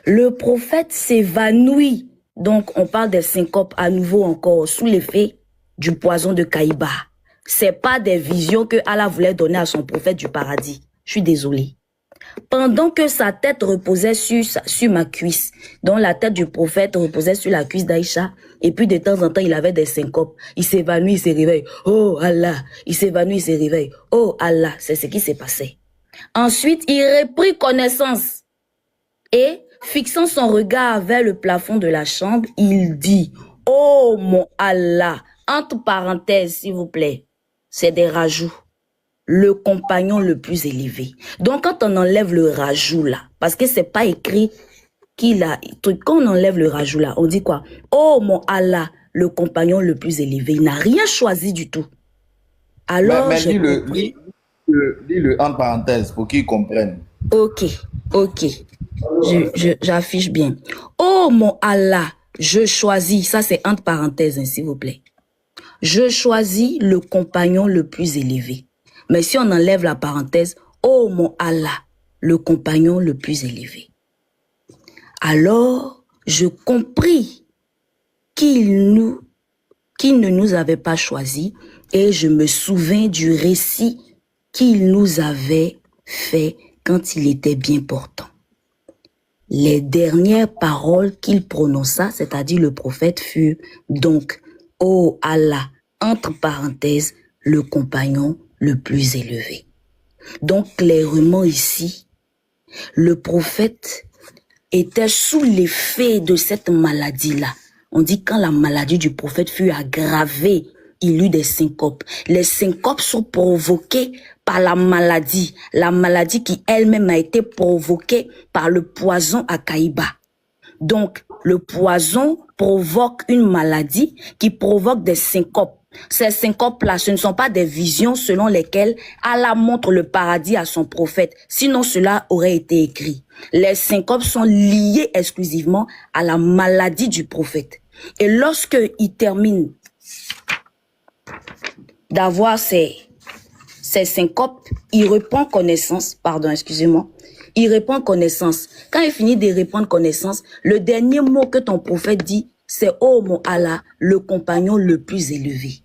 Le prophète s'évanouit. Donc, on parle des syncopes à nouveau encore sous l'effet du poison de Kaïba. C'est pas des visions que Allah voulait donner à son prophète du paradis. Je suis désolée. Pendant que sa tête reposait sur ma cuisse, donc la tête du prophète reposait sur la cuisse d'Aïcha, et puis de temps en temps, il avait des syncopes. Il s'évanouit, il se réveille. Oh Allah! Il s'évanouit, il se réveille. Oh Allah! C'est ce qui s'est passé. Ensuite, il reprit connaissance et, fixant son regard vers le plafond de la chambre, il dit, oh mon Allah, entre parenthèses, s'il vous plaît, c'est des rajouts, le compagnon le plus élevé. Donc, quand on enlève le rajout là, parce que c'est pas écrit quand on enlève le rajout là, on dit quoi? Oh mon Allah, le compagnon le plus élevé. Il n'a rien choisi du tout. Alors, mais lis-le en parenthèse pour qu'ils comprennent. Ok. J'affiche bien. Oh mon Allah, je choisis, ça c'est entre parenthèses, hein, s'il vous plaît. Je choisis le compagnon le plus élevé. Mais si on enlève la parenthèse, oh mon Allah, le compagnon le plus élevé. Alors, je compris qu'il ne nous avait pas choisis et je me souvins du récit qu'il nous avait fait quand il était bien portant. Les dernières paroles qu'il prononça, c'est-à-dire le prophète, furent donc « Oh Allah », entre parenthèses, le compagnon le plus élevé. Donc clairement ici, le prophète était sous l'effet de cette maladie-là. On dit quand la maladie du prophète fut aggravée, il eut des syncopes. Les syncopes sont provoquées par la maladie qui elle-même a été provoquée par le poison à Kaïba. Donc, le poison provoque une maladie qui provoque des syncopes. Ces syncopes-là, ce ne sont pas des visions selon lesquelles Allah montre le paradis à son prophète. Sinon, cela aurait été écrit. Les syncopes sont liées exclusivement à la maladie du prophète. Et lorsqu'il termine d'avoir ces syncopes, il reprend connaissance, il reprend connaissance. Quand il finit de reprendre connaissance, le dernier mot que ton prophète dit, c'est « Oh mon Allah, le compagnon le plus élevé ».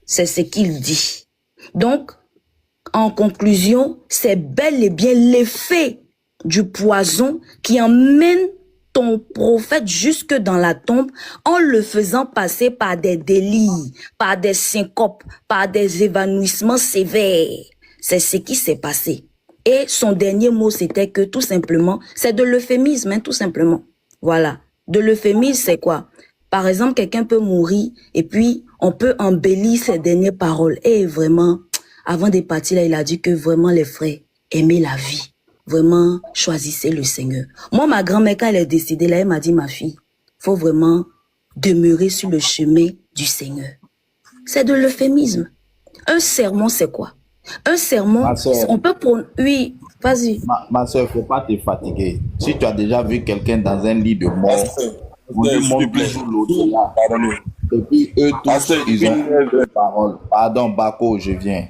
C'est ce qu'il dit. Donc, en conclusion, c'est bel et bien l'effet du poison qui emmène ton prophète jusque dans la tombe en le faisant passer par des délires, par des syncopes, par des évanouissements sévères. C'est ce qui s'est passé. Et son dernier mot, c'était que tout simplement, c'est de l'euphémisme, hein, tout simplement. Voilà. De l'euphémisme, c'est quoi? Par exemple, quelqu'un peut mourir et puis on peut embellir ses dernières paroles. Et vraiment, avant de partir, là, il a dit que vraiment les frères, aimez la vie. Vraiment, choisissez le Seigneur. Moi, ma grand-mère, quand elle est décédée, là, elle m'a dit, ma fille, faut vraiment demeurer sur le chemin du Seigneur. C'est de l'euphémisme. Un sermon, c'est quoi? Un sermon, on peut prendre... Oui, vas-y. Ma soeur, faut pas te fatiguer. Si tu as déjà vu quelqu'un dans un lit de mort, on lui montre toujours l'au-delà. Et puis eux tous, ils ont une parole. Pardon, Bako, je viens.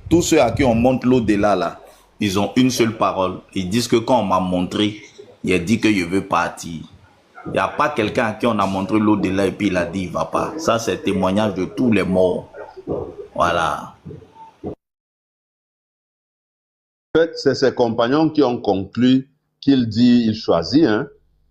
Tous ceux à qui on montre l'au-delà, là, ils ont une seule parole. Ils disent que quand on m'a montré, il a dit que je veux partir. Il n'y a pas quelqu'un à qui on a montré l'au-delà et puis il a dit il ne va pas. Ça, c'est le témoignage de tous les morts. Voilà. En fait, c'est ses compagnons qui ont conclu qu'il dit, il choisit. Hein.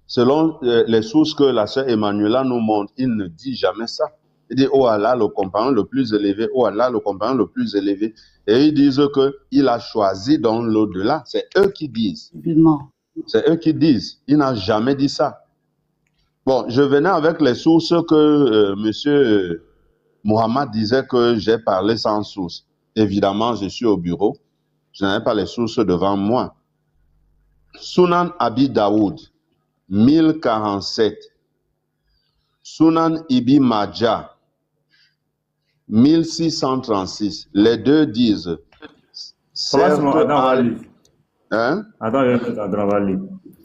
Selon les sources que la sœur Emmanuela nous montre, il ne dit jamais ça. Il dit, oh Allah, le compagnon le plus élevé, oh Allah, le compagnon le plus élevé. Et ils disent qu'il a choisi dans l'au-delà. C'est eux qui disent. C'est eux qui disent. Il n'a jamais dit ça. Bon, je venais avec les sources que monsieur Mohamed disait que j'ai parlé sans source. Évidemment, je suis au bureau. Je n'avais pas les sources devant moi. Sunan Abi Daoud, 1047. Sunan Ibn Majah, 1636. Les deux disent... Hein?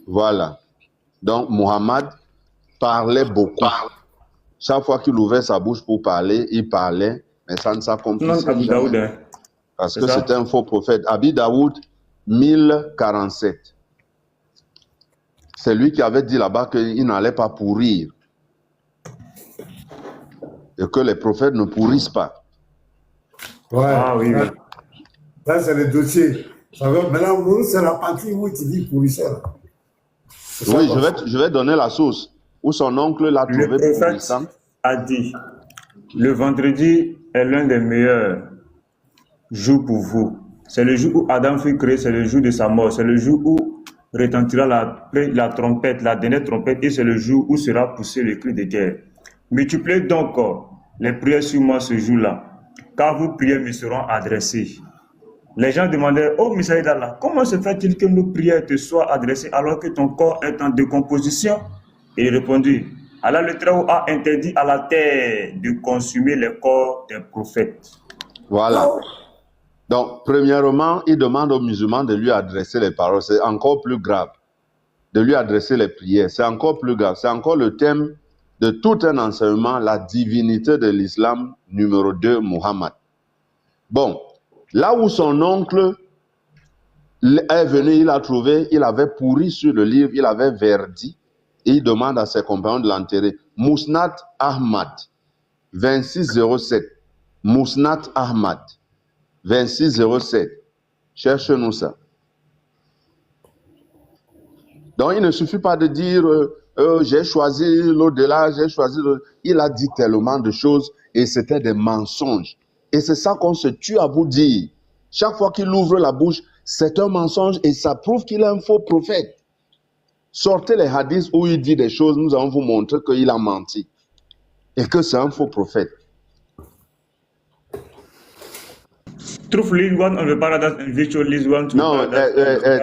Voilà. Donc, Mohamed parlait beaucoup. Chaque fois qu'il ouvrait sa bouche pour parler, il parlait, mais ça ne s'accomplissait jamais. Parce que c'était un faux prophète. Abi Daoud, 1047. C'est lui qui avait dit là-bas qu'il n'allait pas pourrir. Et que les prophètes ne pourrissent pas. Ouais. Ah oui, oui. Ça, c'est le dossier. Maintenant, c'est la partie où tu dis pourrisseur. Oui, je vais donner la source. Où son oncle l'a trouvé pourrissant. Le prophète a dit, le vendredi est l'un des meilleurs jours pour vous. C'est le jour où Adam fut créé, c'est le jour de sa mort. C'est le jour où retentira la trompette, la dernière trompette, et c'est le jour où sera poussé le cri de guerre. Multipliez donc les prières sur moi ce jour-là, car vos prières me seront adressées. Les gens demandaient, oh Messiah d'Allah, comment se fait-il que nos prières te soient adressées alors que ton corps est en décomposition? Et il répondit, Allah le Très-Haut a interdit à la terre de consumer les corps des prophètes. Voilà. Donc, premièrement, il demande aux musulmans de lui adresser les paroles. C'est encore plus grave. De lui adresser les prières. C'est encore plus grave. C'est encore le thème de tout un enseignement, la divinité de l'islam, numéro 2, Muhammad. Bon, là où son oncle est venu, il a trouvé, il avait pourri sur le livre, il avait verdi, et il demande à ses compagnons de l'enterrer. Musnad Ahmad, 2607. Musnad Ahmad, 2607. Cherche-nous ça. Donc, il ne suffit pas de dire j'ai choisi l'au-delà, j'ai choisi Il a dit tellement de choses et c'était des mensonges. Et c'est ça qu'on se tue à vous dire. Chaque fois qu'il ouvre la bouche, c'est un mensonge et ça prouve qu'il est un faux prophète. Sortez les hadiths où il dit des choses, nous allons vous montrer qu'il a menti et que c'est un faux prophète. Truth leads one on the paradise and virtue leads one to Non,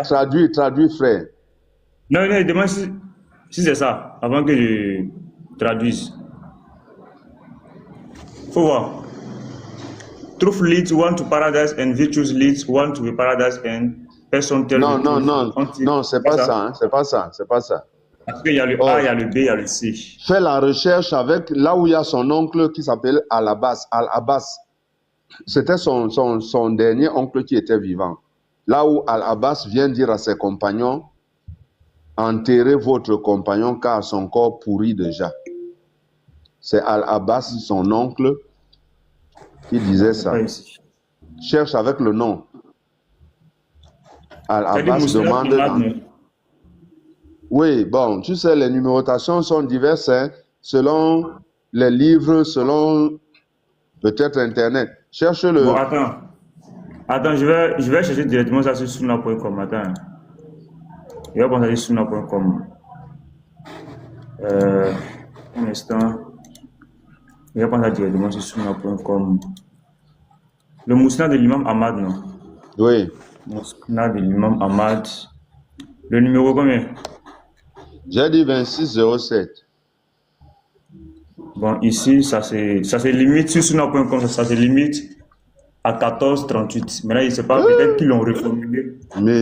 traduis, frère. Non, demande si c'est ça, avant que je traduise. Faut voir. Truth leads one to paradise and virtues leads one to the paradise and person tells Non, c'est pas ça, hein, c'est pas ça. Parce qu'il y a le A, il y a le B, il y a le C. Fais la recherche avec là où il y a son oncle qui s'appelle Al-Abbas. Al-Abbas. C'était son dernier oncle qui était vivant. Là où Al-Abbas vient dire à ses compagnons, enterrez votre compagnon car son corps pourrit déjà. C'est Al-Abbas, son oncle, qui disait ça. Cherche avec le nom. Al-Abbas demande... Oui, bon, tu sais, les numérotations sont diverses, hein, selon les livres, selon peut-être Internet. Cherche-le. Bon, attends, je vais chercher directement ça sur sunna.com. Attends. Je vais penser sur sunna.com. Un instant. Je vais penser directement sur sunna.com. Le mousnad de l'imam Ahmad, non? Oui. Mousnad de l'imam Ahmad. Le numéro combien? J'ai dit 2607. Bon, ici, ça se limite sur sunna.com, ça se limite à 1438. Mais là, je ne sais pas, peut-être qu'ils l'ont reformulé.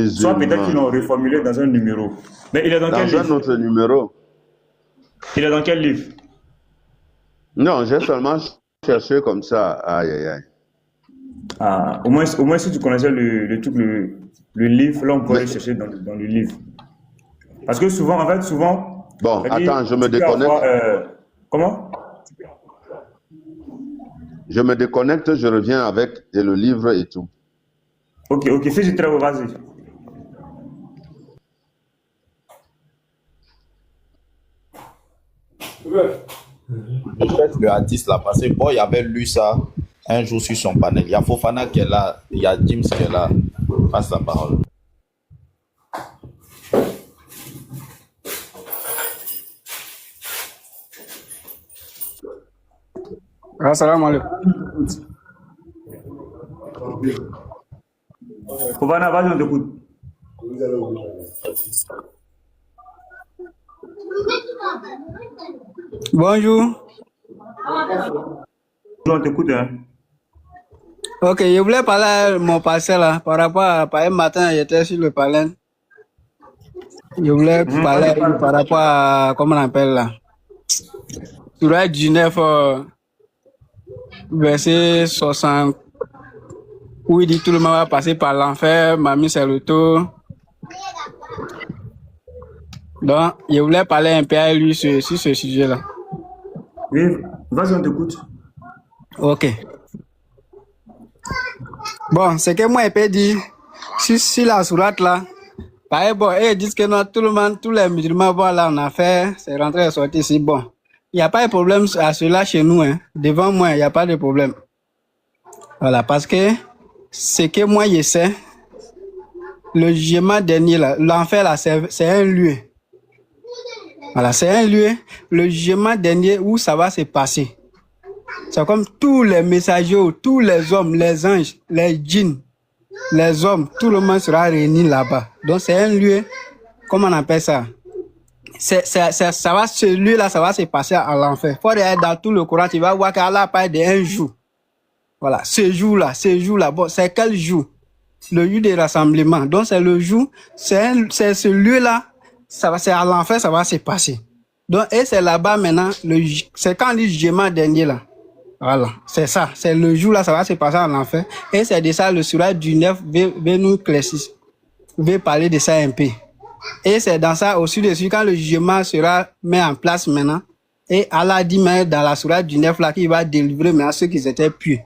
Soit peut-être qu'ils l'ont reformulé dans un numéro. Mais il est dans quel livre? Dans un autre numéro. Il est dans quel livre? Non, j'ai seulement cherché comme ça. Aïe, aïe, aïe. Ah, au moins si tu connaissais le truc, le livre, là, on pourrait chercher dans le livre. Parce que souvent, Bon, attends, je me déconnecte. Comment? Je me déconnecte, je reviens avec le livre et tout. Ok, fais du travail, vas-y. Le hadith là, parce que Boy avait lu ça un jour sur son panel. Il y a Fofana qui est là, il y a James qui est là. Passe la parole. Assalamu alaikum. Fofana, vas-y, on t'écoute. Bonjour. On t'écoute, hein. Ok, je voulais parler de mon passé là, par rapport à un matin, j'étais sur le palais. Je voulais parler par rapport à, comment on appelle là, Surah 19, verset 60, où il dit tout le monde va passer par l'enfer, mamie c'est le tour. Donc, je voulais parler un peu à lui sur ce sujet-là. Oui, vas-y, on t'écoute. Ok. Bon, c'est que moi, je peux dire, si la sourate là, par exemple, ils disent que non, tout le monde, tous les musulmans vont là en affaire, c'est rentré et sorti ici. Bon, il n'y a pas de problème à cela chez nous. Hein. Devant moi, il n'y a pas de problème. Voilà, parce que ce que moi, je sais, le jugement dernier, là, l'enfer, là, c'est un lieu. Voilà, c'est un lieu, le jugement dernier où ça va se passer. C'est comme tous les messagers, tous les hommes, les anges, les djinns, les hommes, tout le monde sera réuni là-bas. Donc c'est un lieu, comment on appelle ça? Ça va, ce lieu-là, ça va se passer à l'enfer. Faut aller dans tout le Coran, tu vas voir qu'Allah parle d'un jour. Voilà, ce jour-là, bon, c'est quel jour? Le jour des rassemblements. Donc c'est le jour, c'est ce lieu-là, c'est à l'enfer, ça va se passer. Donc, et c'est là-bas maintenant, c'est quand le jugement dernier là. Voilà, c'est ça, c'est le jour là, ça va se passer en enfer. Et c'est de ça, le surat du 9 veut nous claircir, veut parler de ça un peu. Et c'est dans ça aussi dessus, quand le jugement sera mis en place maintenant, et Allah dit mais dans la sourate du 9 là, qu'il va délivrer maintenant ceux qui étaient pieux.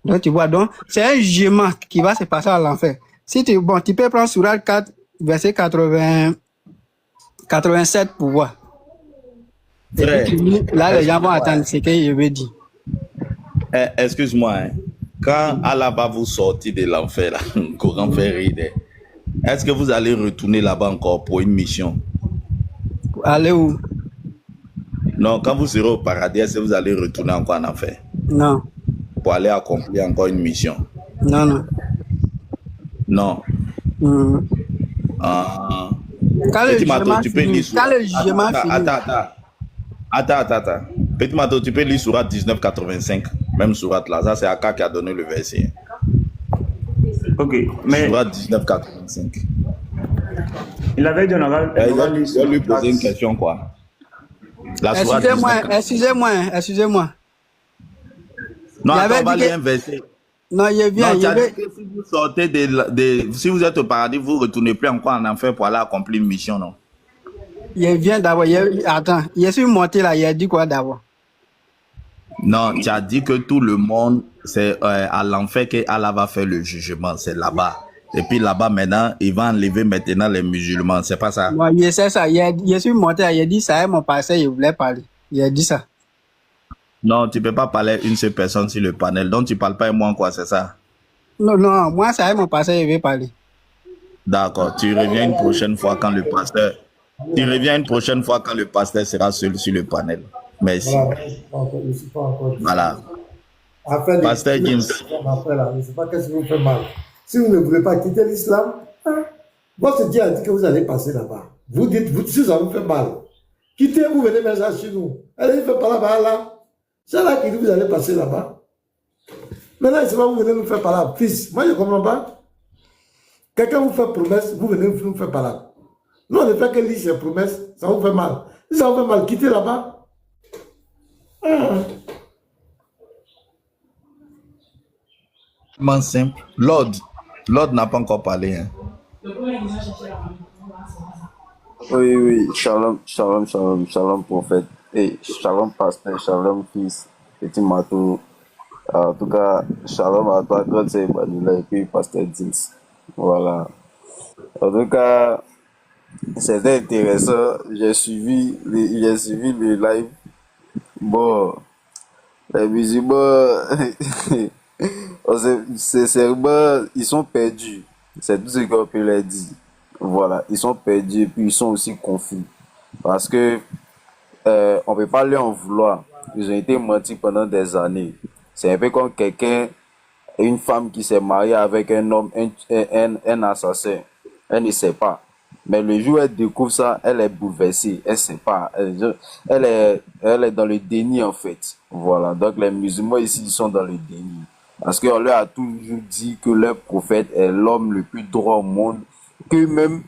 Donc tu vois, donc c'est un jugement qui va se passer à l'enfer. Si tu peux prendre sourate 4, verset 87 pour voir. Frère, là, les gens vont attendre ce que je veux dire. Excuse-moi, hein. Quand Allah va vous sortir de l'enfer, là, Coran fait rire, est-ce que vous allez retourner là-bas encore pour une mission? Aller où? Non, quand vous serez au paradis, est-ce que vous allez retourner encore en enfer? Non. Pour aller accomplir encore une mission? Non, non. Non. Quand le jugement finit. Attends. Petit Mato, tu peux lire surat 1985. Même surat là. Ça, c'est Aka qui a donné le verset. Ok, mais. Surat 1985. Il avait dit on va lui poser une question, quoi. Excusez-moi. Non, attends, on va lire un verset. Non, il vient. Si vous sortez si vous êtes au paradis, vous ne retournez plus encore en enfer pour aller accomplir une mission, non? Il vient d'abord. Attends, il suis monté là, il a dit quoi d'abord? Non, tu as dit que tout le monde, c'est à l'enfer qu'Allah va faire le jugement, c'est là-bas. Et puis là-bas, maintenant, il va enlever maintenant les musulmans, c'est pas ça? Moi, c'est ça. Il suis monté, il a dit ça, mon passé, il voulait parler. Il a dit ça. Non, tu peux pas parler une seule personne sur le panel, donc tu parles pas et moi, quoi, c'est ça? Non, moi, ça, mon passé, il veut parler. D'accord, tu reviens une prochaine fois quand le pasteur... sera seul sur le panel. Merci. Voilà. Pasteur James. Je ne sais pas qu'est-ce qui vous fait mal. Si vous ne voulez pas quitter l'islam, votre Dieu a dit que vous allez passer là-bas. Vous dites, si ça vous fait mal, quittez, vous venez mettre ça chez nous. Allez, faites pas là-bas, là. C'est là qui dit que vous allez passer là-bas. Maintenant, c'est pas vous venez nous faire par là. Fils, moi je ne comprends pas. Quelqu'un vous fait promesse, vous venez nous faire par là. Nous, on ne fait que lire ces promesses, ça vous fait mal. Si ça vous fait mal, quittez là-bas. Simple. Lord n'a pas encore parlé. Hein. Oui, shalom prophète, et shalom pasteur, shalom fils, petit Matou. En tout cas, shalom à toi, God c'est Emmanuel, et puis pasteur Dils. Voilà. En tout cas, c'était intéressant. J'ai suivi le live. Bon, les musulmans, sincèrement, ils sont perdus. C'est tout ce qu'on peut leur dire. Voilà, ils sont perdus et puis ils sont aussi confus. Parce que on ne peut pas leur en vouloir. Ils ont été mentis pendant des années. C'est un peu comme une femme qui s'est mariée avec un homme, un assassin. Elle ne sait pas. Mais le jour où elle découvre ça, elle est bouleversée. Elle ne sait pas. Elle est dans le déni en fait. Voilà. Donc les musulmans ici, ils sont dans le déni. Parce qu'on leur a toujours dit que leur prophète est l'homme le plus droit au monde. Que même